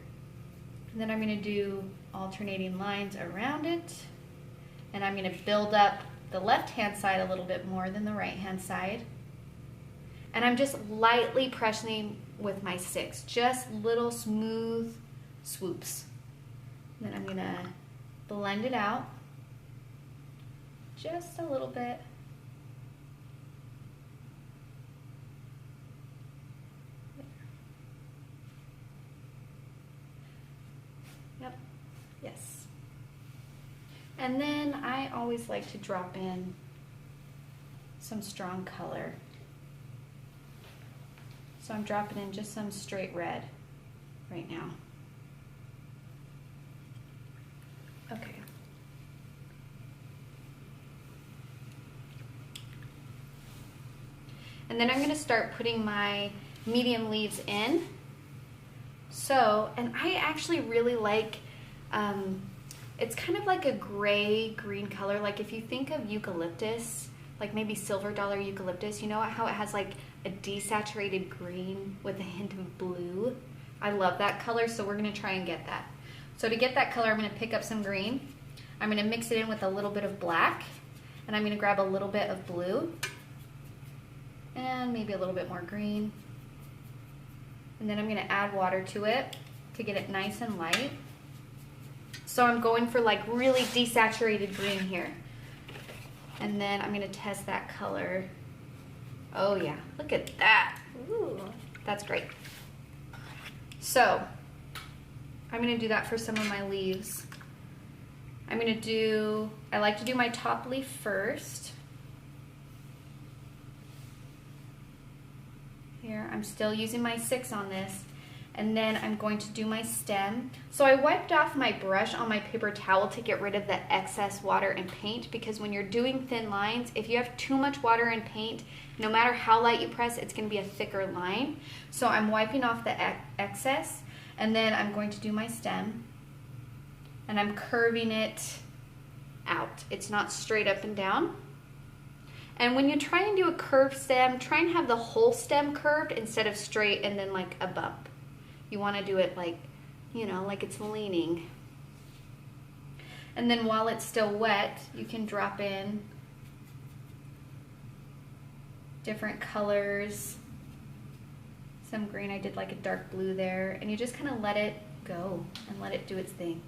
and then I'm going to do alternating lines around it. And I'm going to build up the left-hand side a little bit more than the right-hand side. And I'm just lightly pressing with my sticks, just little smooth swoops. And then I'm going to blend it out just a little bit. Yep, yes. And then I always like to drop in some strong color. So I'm dropping in just some straight red right now. Okay. And then I'm going to start putting my medium leaves in. So, and I actually really like, it's kind of like a gray green color. Like if you think of eucalyptus, like maybe silver dollar eucalyptus, you know how it has like a desaturated green with a hint of blue? I love that color, so we're going to try and get that. So to get that color, I'm going to pick up some green. I'm going to mix it in with a little bit of black, and I'm going to grab a little bit of blue, and maybe a little bit more green. And then I'm going to add water to it to get it nice and light. So I'm going for like really desaturated green here. And then I'm going to test that color. Oh yeah, look at that. Ooh. That's great. So I'm going to do that for some of my leaves. I'm going to do, I like to do my top leaf first. Here, I'm still using my 6 on this. And then I'm going to do my stem. So I wiped off my brush on my paper towel to get rid of the excess water and paint, because when you're doing thin lines, if you have too much water and paint, no matter how light you press, it's going to be a thicker line. So I'm wiping off the excess, and then I'm going to do my stem, and I'm curving it out. It's not straight up and down. And when you try and do a curved stem, try and have the whole stem curved instead of straight and then like a bump. You want to do it like, you know, like it's leaning. And then while it's still wet, you can drop in different colors. Some green, I did like a dark blue there. And you just kind of let it go and let it do its thing.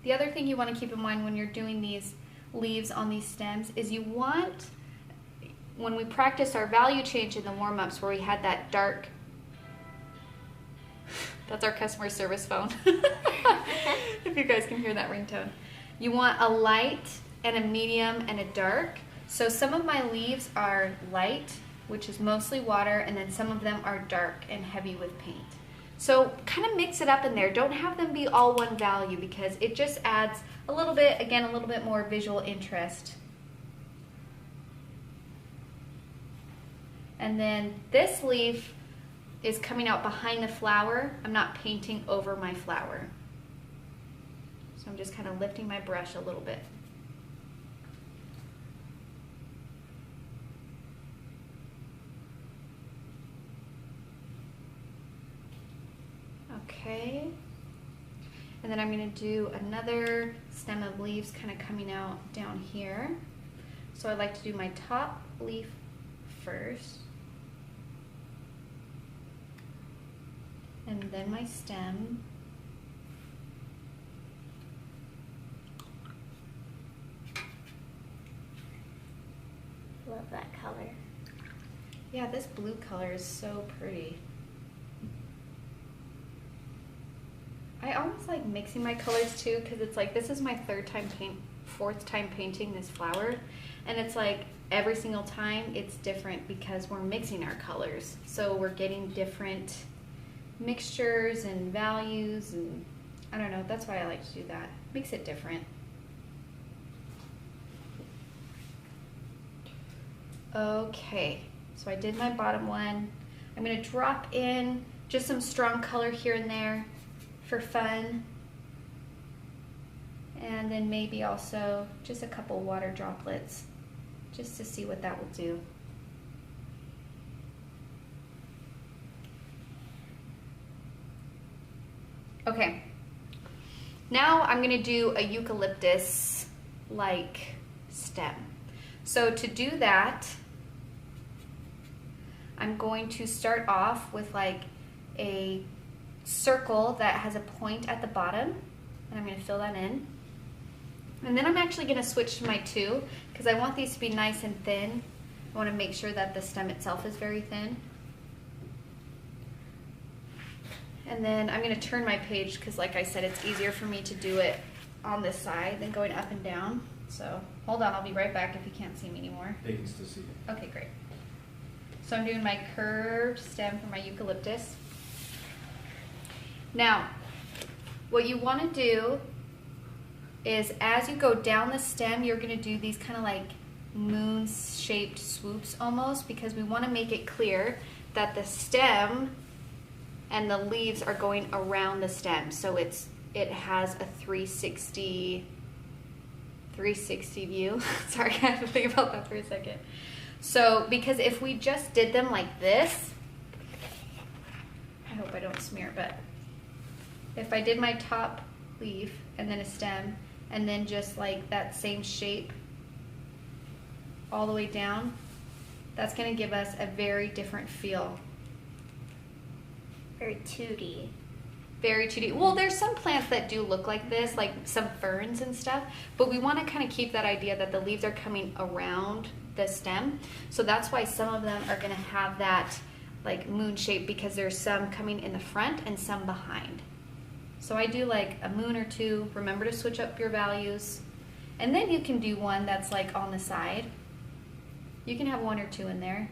The other thing you want to keep in mind when you're doing these leaves on these stems is you want, when we practice our value change in the warm-ups where we had that dark, that's our customer service phone, if you guys can hear that ringtone. You want a light and a medium and a dark. So some of my leaves are light, which is mostly water, and then some of them are dark and heavy with paint. So kind of mix it up in there. Don't have them be all one value, because it just adds a little bit, again, a little bit more visual interest. And then this leaf is coming out behind the flower. I'm not painting over my flower. So I'm just kind of lifting my brush a little bit. Okay, and then I'm going to do another stem of leaves kind of coming out down here. So I like to do my top leaf first, and then my stem. Love that color. Yeah, this blue color is so pretty. I always like mixing my colors too, because it's like this is my fourth time painting this flower, and it's like every single time it's different because we're mixing our colors. So we're getting different mixtures and values, and I don't know, that's why I like to do that. Makes it different. Okay, so I did my bottom one. I'm gonna drop in just some strong color here and there for fun. And then maybe also just a couple water droplets just to see what that will do. Okay, now I'm gonna do a eucalyptus-like stem. So to do that, I'm going to start off with like a circle that has a point at the bottom, and I'm gonna fill that in. And then I'm actually gonna switch to my two, because I want these to be nice and thin. I wanna make sure that the stem itself is very thin. And then I'm gonna turn my page because like I said, it's easier for me to do it on this side than going up and down. So hold on, I'll be right back if you can't see me anymore. They can still see you. Okay, great. So I'm doing my curved stem for my eucalyptus. Now, what you wanna do is as you go down the stem, you're gonna do these kind of like moon-shaped swoops almost, because we wanna make it clear that the stem and the leaves are going around the stem, so it has a 360 view. Sorry, I have to think about that for a second. So because if we just did them like this, I hope I don't smear, but if I did my top leaf and then a stem and then just like that same shape all the way down, that's going to give us a very different feel. Very 2D. Very 2D. Well, there's some plants that do look like this, like some ferns and stuff, but we want to kind of keep that idea that the leaves are coming around the stem. So that's why some of them are going to have that like moon shape, because there's some coming in the front and some behind. So I do like a moon or two. Remember to switch up your values. And then you can do one that's like on the side. You can have one or two in there.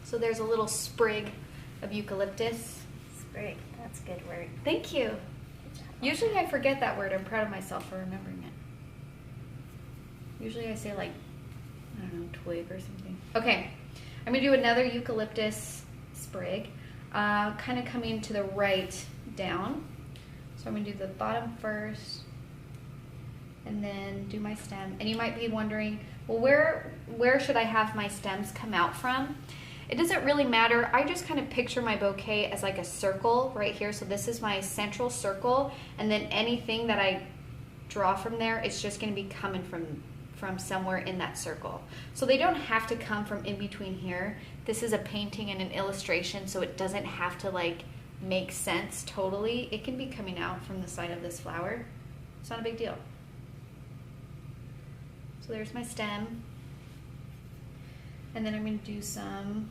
So there's a little sprig of eucalyptus. Sprig, that's a good word. Thank you. Good job. Usually I forget that word. I'm proud of myself for remembering it. Usually I say like, I don't know, twig or something. Okay, I'm gonna do another eucalyptus sprig, kind of coming to the right down. So I'm gonna do the bottom first and then do my stem. And you might be wondering, well, where should I have my stems come out from? It doesn't really matter. I just kind of picture my bouquet as like a circle right here. So this is my central circle, and then anything that I draw from there, it's just going to be coming from somewhere in that circle. So they don't have to come from in between here. This is a painting and an illustration, so it doesn't have to like make sense totally. It can be coming out from the side of this flower. It's not a big deal. So there's my stem. And then I'm going to do some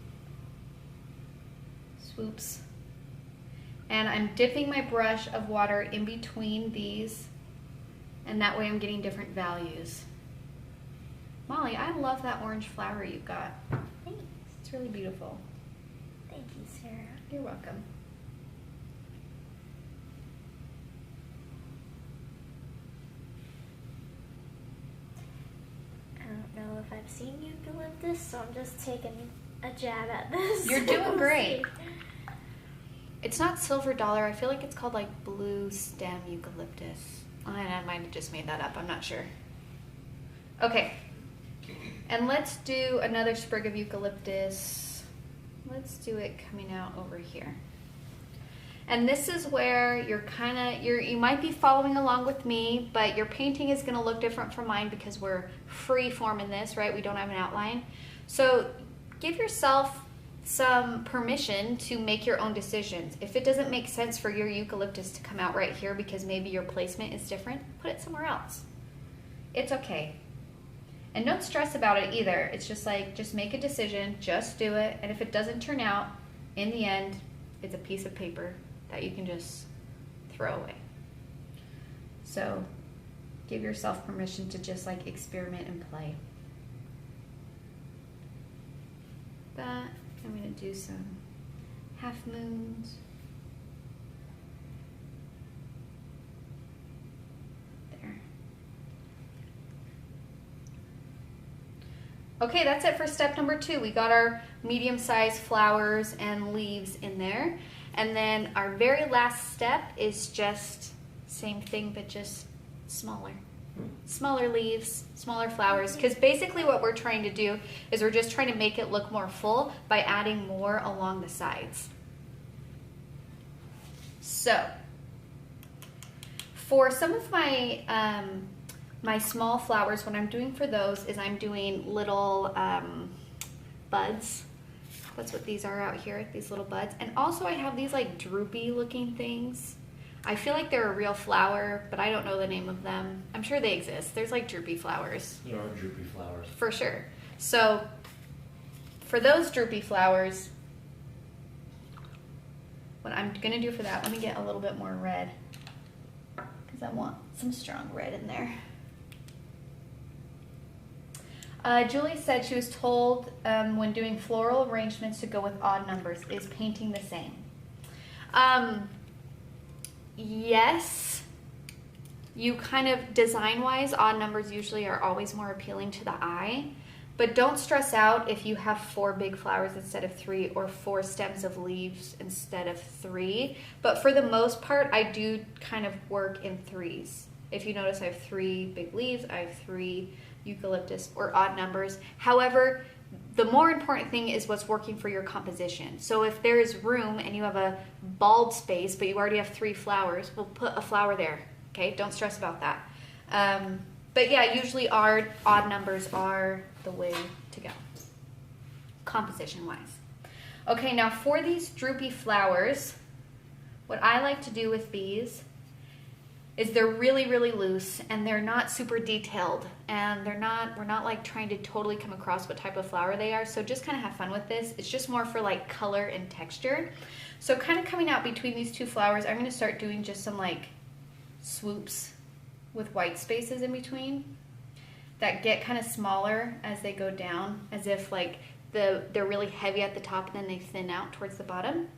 swoops. And I'm dipping my brush of water in between these, and that way I'm getting different values. Molly, I love that orange flower you've got. Thanks. It's really beautiful. Thank you, Sarah. You're welcome. I don't know if I've seen eucalyptus, so I'm just taking a jab at this. You're doing We'll great. see. It's not silver dollar. I feel like it's called like blue stem eucalyptus. I might have just made that up. I'm not sure. Okay. And let's do another sprig of eucalyptus. Let's do it coming out over here. And this is where you might be following along with me, but your painting is going to look different from mine because we're free forming this, right? We don't have an outline. So give yourself some permission to make your own decisions. If it doesn't make sense for your eucalyptus to come out right here because maybe your placement is different, put it somewhere else. It's okay. And don't stress about it either. It's just like, just make a decision, just do it. And if it doesn't turn out, in the end, it's a piece of paper that you can just throw away. So give yourself permission to just like experiment and play. That, I'm gonna do some half moons. Okay, that's it for step number 2. We got our medium-sized flowers and leaves in there. And then our very last step is just same thing, but just smaller. Smaller leaves, smaller flowers. Because basically what we're trying to do is we're just trying to make it look more full by adding more along the sides. So, for some of my my small flowers, what I'm doing for those is I'm doing little buds. That's what these are out here, these little buds. And also I have these like droopy looking things. I feel like they're a real flower, but I don't know the name of them. I'm sure they exist. There's like droopy flowers. There are droopy flowers. For sure. So for those droopy flowers, what I'm gonna do for that, let me get a little bit more red because I want some strong red in there. Julie said she was told when doing floral arrangements to go with odd numbers. Is painting the same? Yes. You kind of, design-wise, odd numbers usually are always more appealing to the eye. But don't stress out if you have 4 big flowers instead of 3 or 4 stems of leaves instead of 3. But for the most part, I do kind of work in 3s. If you notice, I have 3 big leaves, I have 3 eucalyptus or odd numbers. However, the more important thing is what's working for your composition. So if there is room and you have a bald space, but you already have 3 flowers, we'll put a flower there, okay? Don't stress about that. But yeah, usually our odd numbers are the way to go, composition-wise. Okay, now for these droopy flowers, what I like to do with these is they're really, really loose and they're not super detailed and we're not like trying to totally come across what type of flower they are. So just kind of have fun with this. It's just more for like color and texture. So kind of coming out between these 2 flowers, I'm going to start doing just some like swoops with white spaces in between that get kind of smaller as they go down, as if like they're really heavy at the top and then they thin out towards the bottom.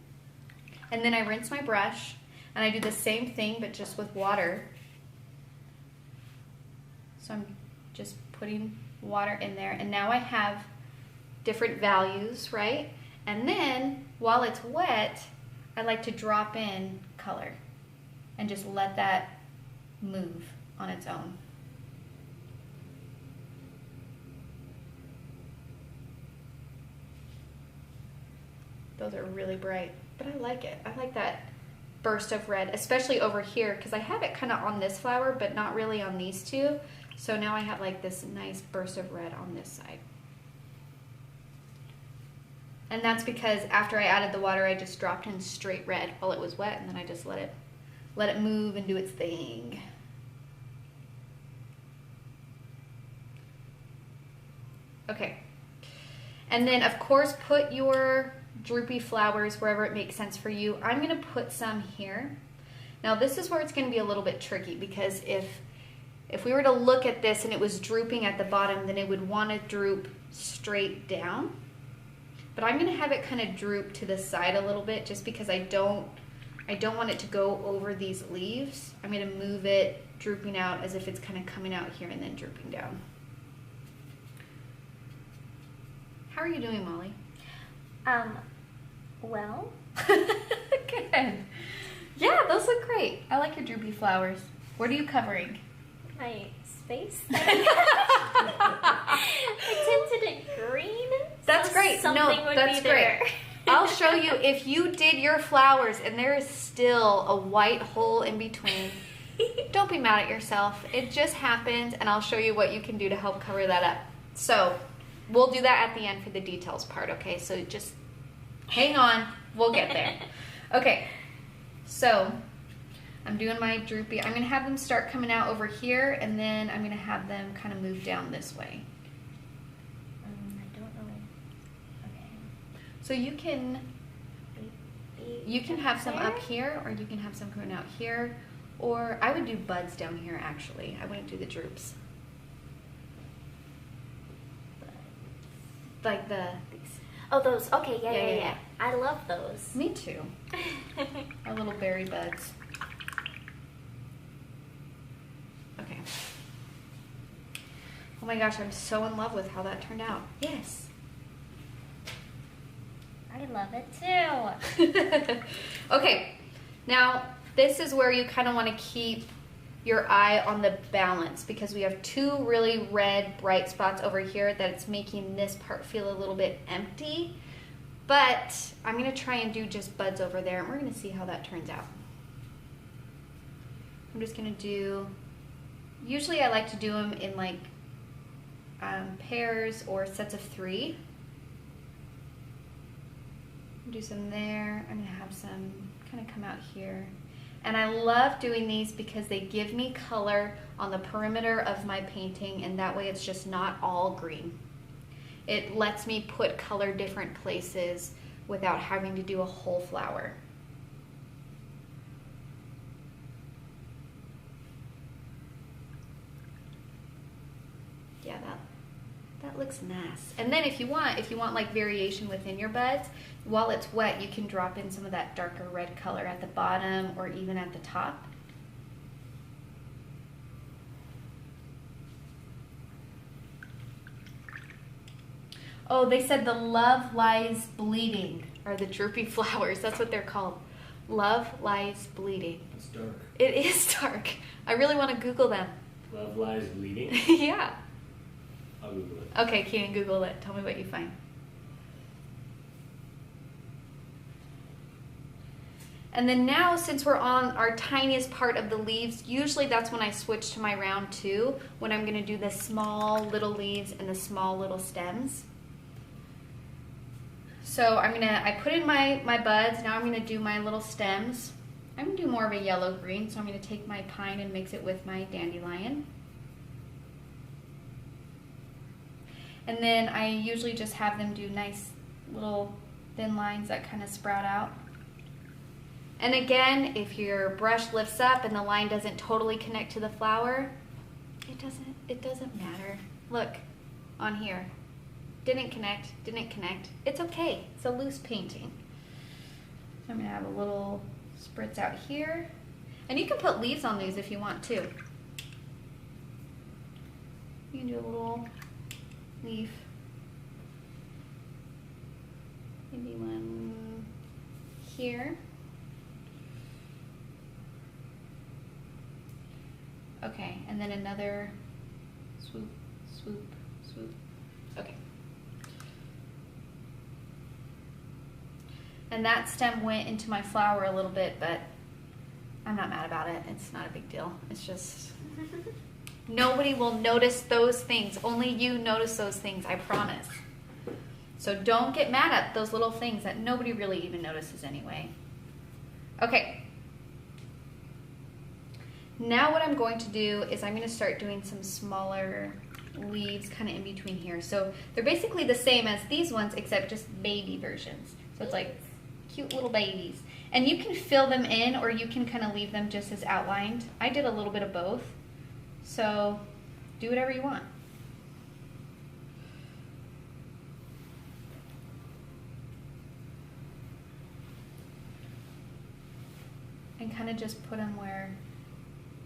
And then I rinse my brush. And I do the same thing, but just with water. So I'm just putting water in there. And now I have different values, right? And then, while it's wet, I like to drop in color. And just let that move on its own. Those are really bright, but I like it. I like that burst of red, especially over here, because I have it kind of on this flower, but not really on these 2. So now I have like this nice burst of red on this side. And that's because after I added the water, I just dropped in straight red while it was wet, and then I just let it move and do its thing. Okay. And then, of course, put your droopy flowers wherever it makes sense for you. I'm going to put some here. Now this is where it's going to be a little bit tricky, because if we were to look at this and it was drooping at the bottom, then it would want to droop straight down. But I'm going to have it kind of droop to the side a little bit, just because I don't want it to go over these leaves. I'm going to move it drooping out as if it's kind of coming out here and then drooping down. How are you doing, Molly? Well. Good. Yeah, those look great. I like your droopy flowers. What are you covering? My space. I tinted it green. That's so great. Something would that's be there. great. I'll show you if you did your flowers and there is still a white hole in between. Don't be mad at yourself. It just happens, and I'll show you what you can do to help cover that up. So we'll do that at the end for the details part, okay? So just hang on. We'll get there. Okay, so I'm doing my droopy. I'm going to have them start coming out over here, and then I'm going to have them kind of move down this way. I don't know. Okay. So you can have some up here, or you can have some coming out here, or I would do buds down here actually. I wouldn't do the droops. Like these. Oh, those. Okay, yeah. I love those. Me too. Our little berry buds. Okay. Oh my gosh, I'm so in love with how that turned out. Yes. I love it too. Okay, now this is where you kind of want to keep your eye on the balance because we have two really red bright spots over here that it's making this part feel a little bit empty. But I'm going to try and do just buds over there and we're going to see how that turns out. I'm just going to do, usually I like to do them in like pairs or sets of 3. Do some there. I'm going to have some kind of come out here. And I love doing these because they give me color on the perimeter of my painting and that way it's just not all green. It lets me put color different places without having to do a whole flower. Yeah, that looks nice. And then if you want like variation within your buds, while it's wet, you can drop in some of that darker red color at the bottom or even at the top. Oh, they said the Love Lies Bleeding are the Droopy Flowers. That's what they're called. Love Lies Bleeding. It's dark. It is dark. I really want to Google them. Love Lies Bleeding? Yeah. I'll Google it. Okay, Keenan, Google it. Tell me what you find. And then now, since we're on our tiniest part of the leaves, usually that's when I switch to my round 2, when I'm going to do the small little leaves and the small little stems. So I put in my buds, now I'm going to do my little stems. I'm going to do more of a yellow-green, so I'm going to take my pine and mix it with my dandelion. And then I usually just have them do nice little thin lines that kind of sprout out. And again, if your brush lifts up and the line doesn't totally connect to the flower, it doesn't matter. Look, on here. Didn't connect. It's okay. It's a loose painting. So I'm going to have a little spritz out here. And you can put leaves on these if you want to. You can do a little leaf. Maybe one here. Okay, and then another swoop, swoop, swoop. Okay. And that stem went into my flower a little bit, but I'm not mad about it. It's not a big deal. It's just, nobody will notice those things. Only you notice those things, I promise. So don't get mad at those little things that nobody really even notices anyway. Okay. Now what I'm going to do is I'm going to start doing some smaller leaves kind of in between here. So they're basically the same as these ones except just baby versions. So it's like cute little babies. And you can fill them in or you can kind of leave them just as outlined. I did a little bit of both. So do whatever you want. And kind of just put them where,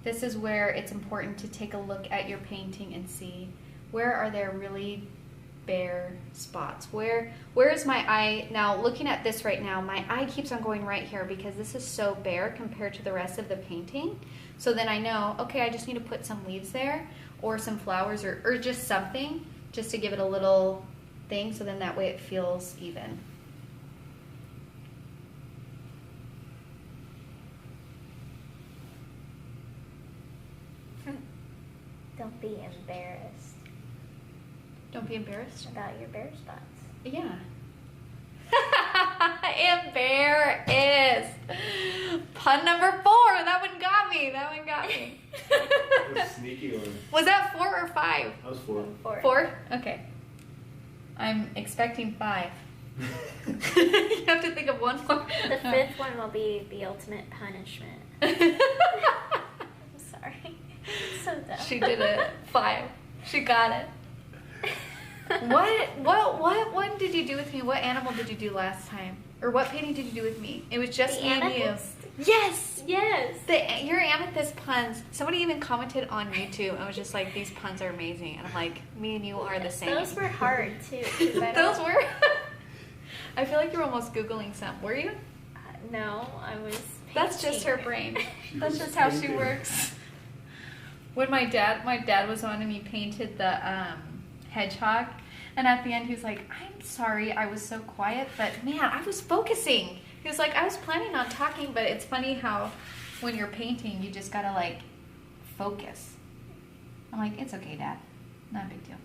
this is where it's important to take a look at your painting and see where are there really bare spots. Where is my eye? Now looking at this right now, my eye keeps on going right here because this is so bare compared to the rest of the painting. So then I know, okay, I just need to put some leaves there or some flowers or just something just to give it a little thing so then that way it feels even. Don't be embarrassed. Don't be embarrassed about your bare spots. Yeah. Embarrassed. Pun number 4. That one got me. It was a sneaky one. Was that 4 or 5? That was 4. 4? Okay. I'm expecting 5. You have to think of one more. The 5th one will be the ultimate punishment. I'm sorry. So dumb. She did it. 5. She got it. What one did you do with me? What animal did you do last time? Or what painting did you do with me? It was just the me and you. amethyst? Yes! Yes. Your amethyst puns. Somebody even commented on YouTube. I was just like, these puns are amazing. And I'm like, me and you are the same. Those were hard too. 'Cause Those were? I feel like you were almost Googling some. Were you? No, I was. That's just her painting. brain. That's just how she works. When my dad was on and he painted the hedgehog, and at the end he was like, "I'm sorry, I was so quiet, but man, I was focusing." He was like, "I was planning on talking, but it's funny how when you're painting, you just gotta like focus." I'm like, "It's okay, Dad, not a big deal."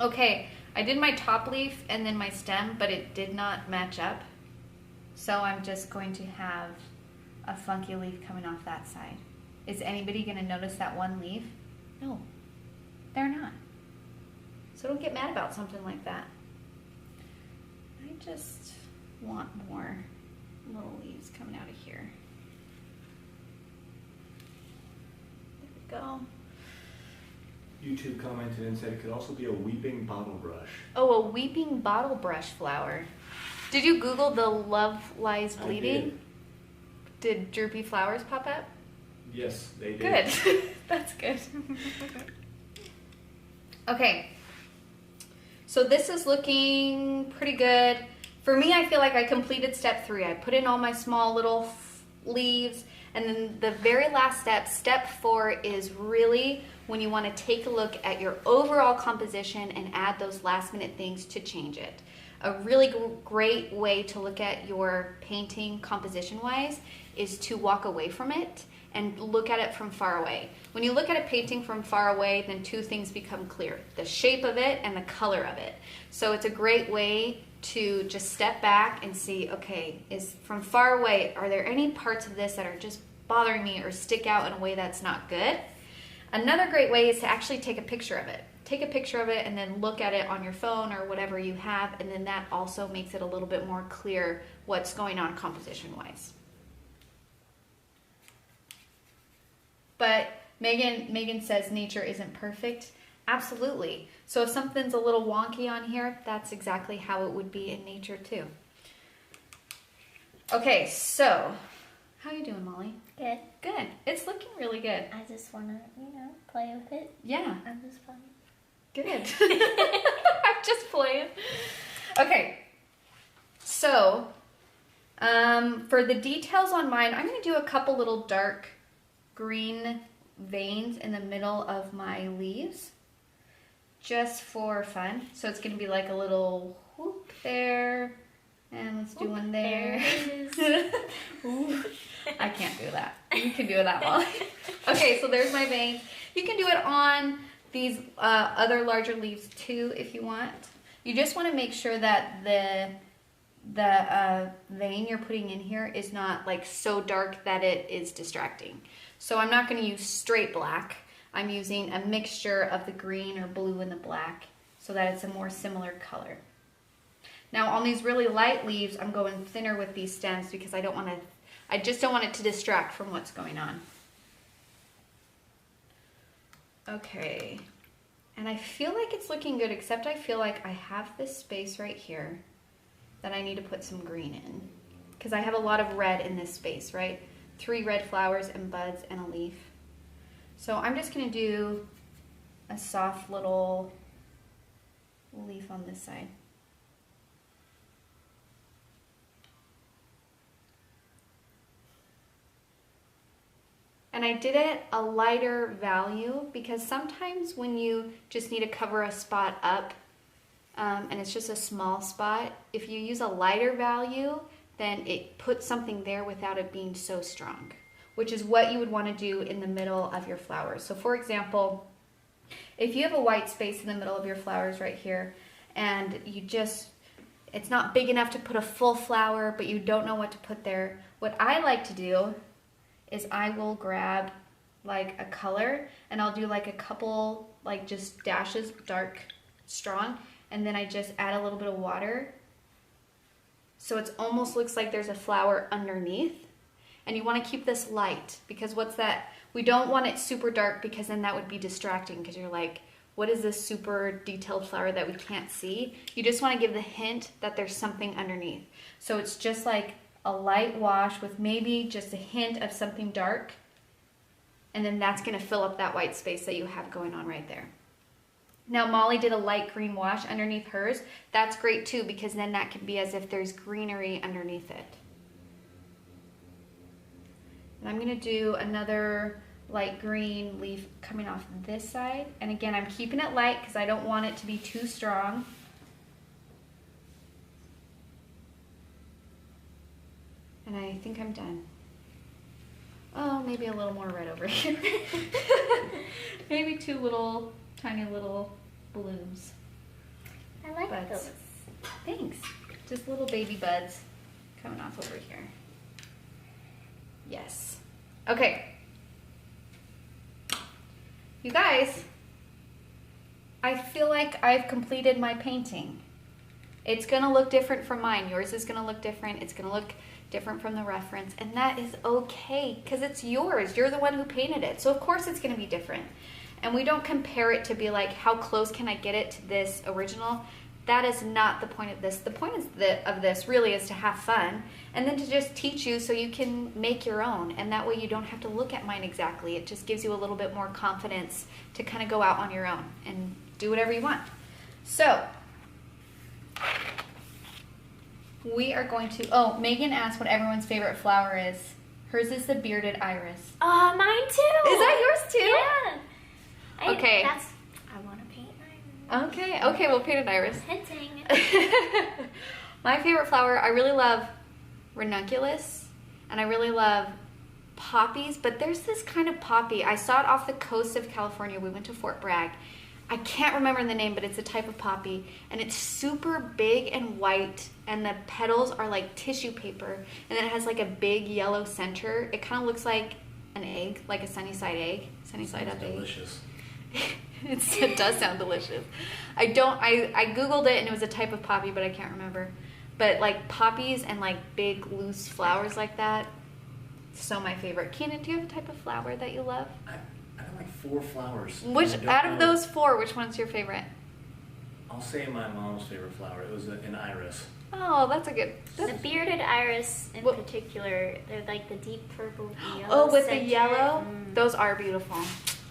Okay, I did my top leaf and then my stem, but it did not match up. So I'm just going to have a funky leaf coming off that side. Is anybody going to notice that one leaf? No, they're not. So don't get mad about something like that. I just want more little leaves coming out of here. There we go. YouTube commented and said it could also be a weeping bottle brush. Oh, a weeping bottle brush flower. Did you Google the Love Lies Bleeding? Did Droopy Flowers pop up? Yes, they did. Good. That's good. Okay. So this is looking pretty good. For me, I feel like I completed step 3. I put in all my small little leaves, and then the very last step, step 4, is really when you want to take a look at your overall composition and add those last minute things to change it. A really great way to look at your painting composition wise is to walk away from it and look at it from far away. When you look at a painting from far away, then 2 things become clear: the shape of it and the color of it. So it's a great way to just step back and see, okay, is from far away, are there any parts of this that are just bothering me or stick out in a way that's not good? Another great way is to actually take a picture of it. Take a picture of it and then look at it on your phone or whatever you have, and then that also makes it a little bit more clear what's going on composition-wise. But Megan says nature isn't perfect. Absolutely. So if something's a little wonky on here, that's exactly how it would be in nature too. Okay, so how you doing, Molly? Good. Good. It's looking really good. I just want to, play with it. Yeah. I'm just playing. Good. I'm just playing. Okay. So, for the details on mine, I'm going to do a couple little dark green veins in the middle of my leaves, just for fun. So it's going to be like a little whoop there, and let's do one there. Ooh, I can't do that. You can do that, Molly. Okay, so there's my veins. You can do it on these other larger leaves too if you want. You just want to make sure that the vein you're putting in here is not like so dark that it is distracting. So I'm not going to use straight black. I'm using a mixture of the green or blue and the black so that it's a more similar color. Now on these really light leaves, I'm going thinner with these stems because I just don't want it to distract from what's going on. Okay, and I feel like it's looking good, except I feel like I have this space right here that I need to put some green in because I have a lot of red in this space, right? 3 red flowers and buds and a leaf. So I'm just going to do a soft little leaf on this side. And I did it a lighter value because sometimes when you just need to cover a spot up and it's just a small spot, if you use a lighter value, then it puts something there without it being so strong, which is what you would want to do in the middle of your flowers. So for example, if you have a white space in the middle of your flowers right here and it's not big enough to put a full flower, but you don't know what to put there, what I like to do is I will grab like a color and I'll do like a couple like just dashes, dark, strong, and then I just add a little bit of water. So it almost looks like there's a flower underneath. And you want to keep this light because we don't want it super dark because then that would be distracting because you're like, what is this super detailed flower that we can't see? You just want to give the hint that there's something underneath. So it's just like a light wash with maybe just a hint of something dark. And then that's going to fill up that white space that you have going on right there. Now Molly did a light green wash underneath hers. That's great too, because then that could be as if there's greenery underneath it. And I'm going to do another light green leaf coming off this side. And again, I'm keeping it light because I don't want it to be too strong. And I think I'm done. Oh, maybe a little more red over here. Maybe two little, tiny little blooms. I like those. Thanks. Just little baby buds coming off over here. Yes. Okay. You guys, I feel like I've completed my painting. It's gonna look different from mine. Yours is gonna look different. It's gonna look different from the reference, and that is okay because it's yours. You're the one who painted it, so of course it's going to be different. And we don't compare it to be like, how close can I get it to this original? That is not the point of this. The point of this really is to have fun and then to just teach you so you can make your own, and that way you don't have to look at mine exactly. It just gives you a little bit more confidence to kind of go out on your own and do whatever you want. So we are going to, oh, Megan asked what everyone's favorite flower is. Hers is the bearded iris. Oh, mine too. Is that yours too? Yeah. Okay. I want to paint iris. Okay, we'll paint an iris. Hinting. My favorite flower, I really love ranunculus, and I really love poppies, but there's this kind of poppy. I saw it off the coast of California. We went to Fort Bragg. I can't remember the name, but it's a type of poppy, and it's super big and white, and the petals are like tissue paper, and then it has like a big yellow center. It kind of looks like an egg, like a sunny side egg, sunny side up egg. Delicious. It does sound delicious. I googled it, and it was a type of poppy, but I can't remember. But like poppies and like big loose flowers like that, so my favorite. Keenan, do you have a type of flower that you love? I have like 4 flowers. Which out of those 4, which one's your favorite? I'll say my mom's favorite flower. It was an iris. Oh, that's a good. The bearded iris in What? particular, they're like the deep purple yellow. Oh, with the center. yellow? Those are beautiful.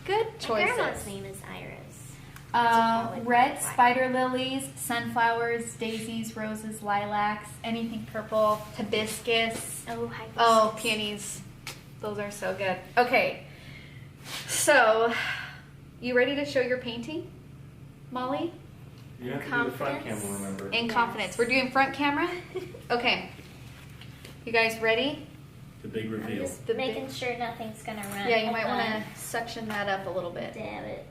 Good My choices. grandma's name is Iris. Red spider lilies, sunflowers, daisies, roses, lilacs, anything purple, hibiscus. Oh, hibiscus. Oh, peonies. Those are so good. Okay, so you ready to show your painting, Molly? You have to do the front camera, remember? In confidence. We're doing front camera? Okay. You guys ready? The big I'm reveal. just The making sure nothing's gonna run. Yeah, you might want to suction that up a little bit. Dab it.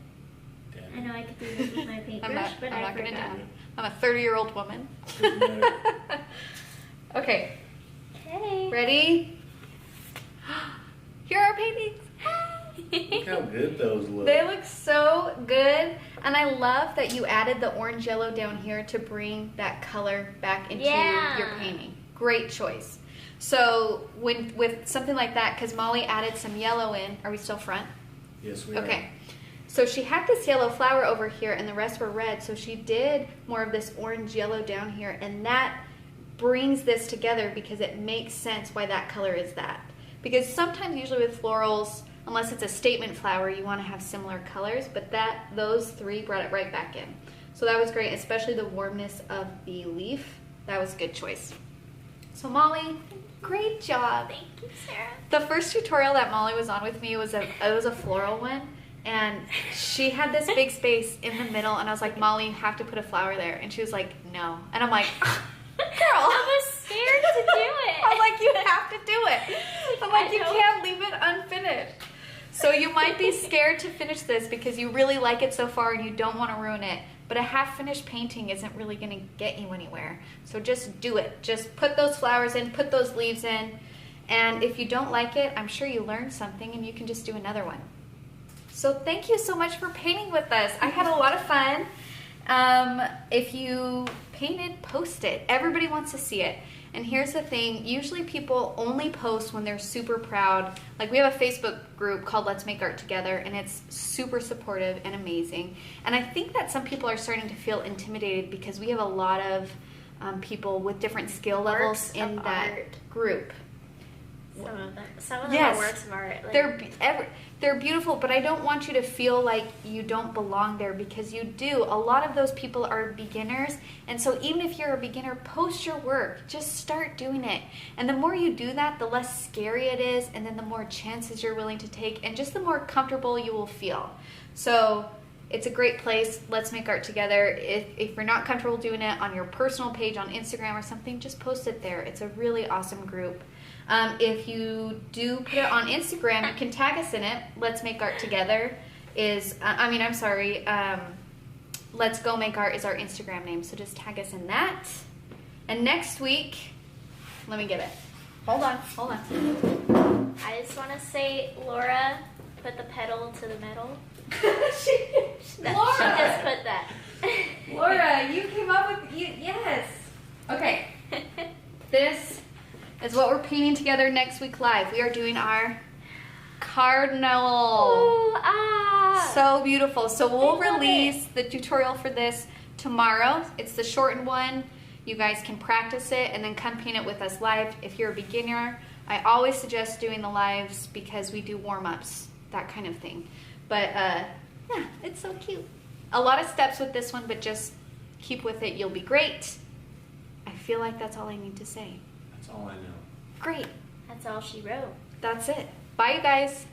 I Damn. know I could do this with my paintbrush, I'm not but going I to do forgot. it. I'm a 30-year-old woman. Doesn't matter. Okay, Okay. ready? Here are our paintings. Look how good those look. They look so good, and I love that you added the orange yellow down here to bring that color back into Yeah. your painting. Great choice. So with something like that, because Molly added some yellow in, are we still front? Yes, we are. Okay. So she had this yellow flower over here, and the rest were red, so she did more of this orange yellow down here, and that brings this together because it makes sense why that color is that. Because sometimes, usually with florals, unless it's a statement flower, you want to have similar colors, but those 3 brought it right back in. So that was great, especially the warmness of the leaf. That was a good choice. So Molly, great job. Thank you, Sarah. The first tutorial that Molly was on with me was a floral one, and she had this big space in the middle, and I was like, Molly, you have to put a flower there, and she was like, no, and I'm like, girl, I was scared to do it. I'm like, you have to do it. I'm like, you I know. can't leave it unfinished. So you might be scared to finish this because you really like it so far and you don't want to ruin it. But a half-finished painting isn't really going to get you anywhere. So just do it. Just put those flowers in, put those leaves in. And if you don't like it, I'm sure you learned something and you can just do another one. So thank you so much for painting with us. I had a lot of fun. If you painted, post it. Everybody wants to see it. And here's the thing, usually people only post when they're super proud. Like we have a Facebook group called Let's Make Art Together, and it's super supportive and amazing. And I think that some people are starting to feel intimidated because we have a lot of people with different skill levels Works in of that art. group. Some of them. Some of them Yes. are works of art. Like, They're beautiful, but I don't want you to feel like you don't belong there, because you do. A lot of those people are beginners, and so even if you're a beginner, post your work. Just start doing it. And the more you do that, the less scary it is, and then the more chances you're willing to take, and just the more comfortable you will feel. So it's a great place. Let's make art together. If you're not comfortable doing it on your personal page on Instagram or something, just post it there. It's a really awesome group. If you do put it on Instagram, you can tag us in it. Let's Make Art Together Let's Go Make Art is our Instagram name. So just tag us in that. And next week, let me get it. Hold on. I just want to say, Laura put the pedal to the metal. She just put that. Laura, you came up with, yes. Okay. This is what we're painting together next week live. We are doing our cardinal. Ooh, So beautiful. So we'll I love release the tutorial for this tomorrow. It's the shortened one. You guys can practice it and then come paint it with us live. If you're a beginner, I always suggest doing the lives because we do warm-ups, that kind of thing. But yeah, it's so cute. A lot of steps with this one, but just keep with it. You'll be great. I feel like that's all I need to say. That's all I know. Great. That's all she wrote. That's it. Bye, you guys.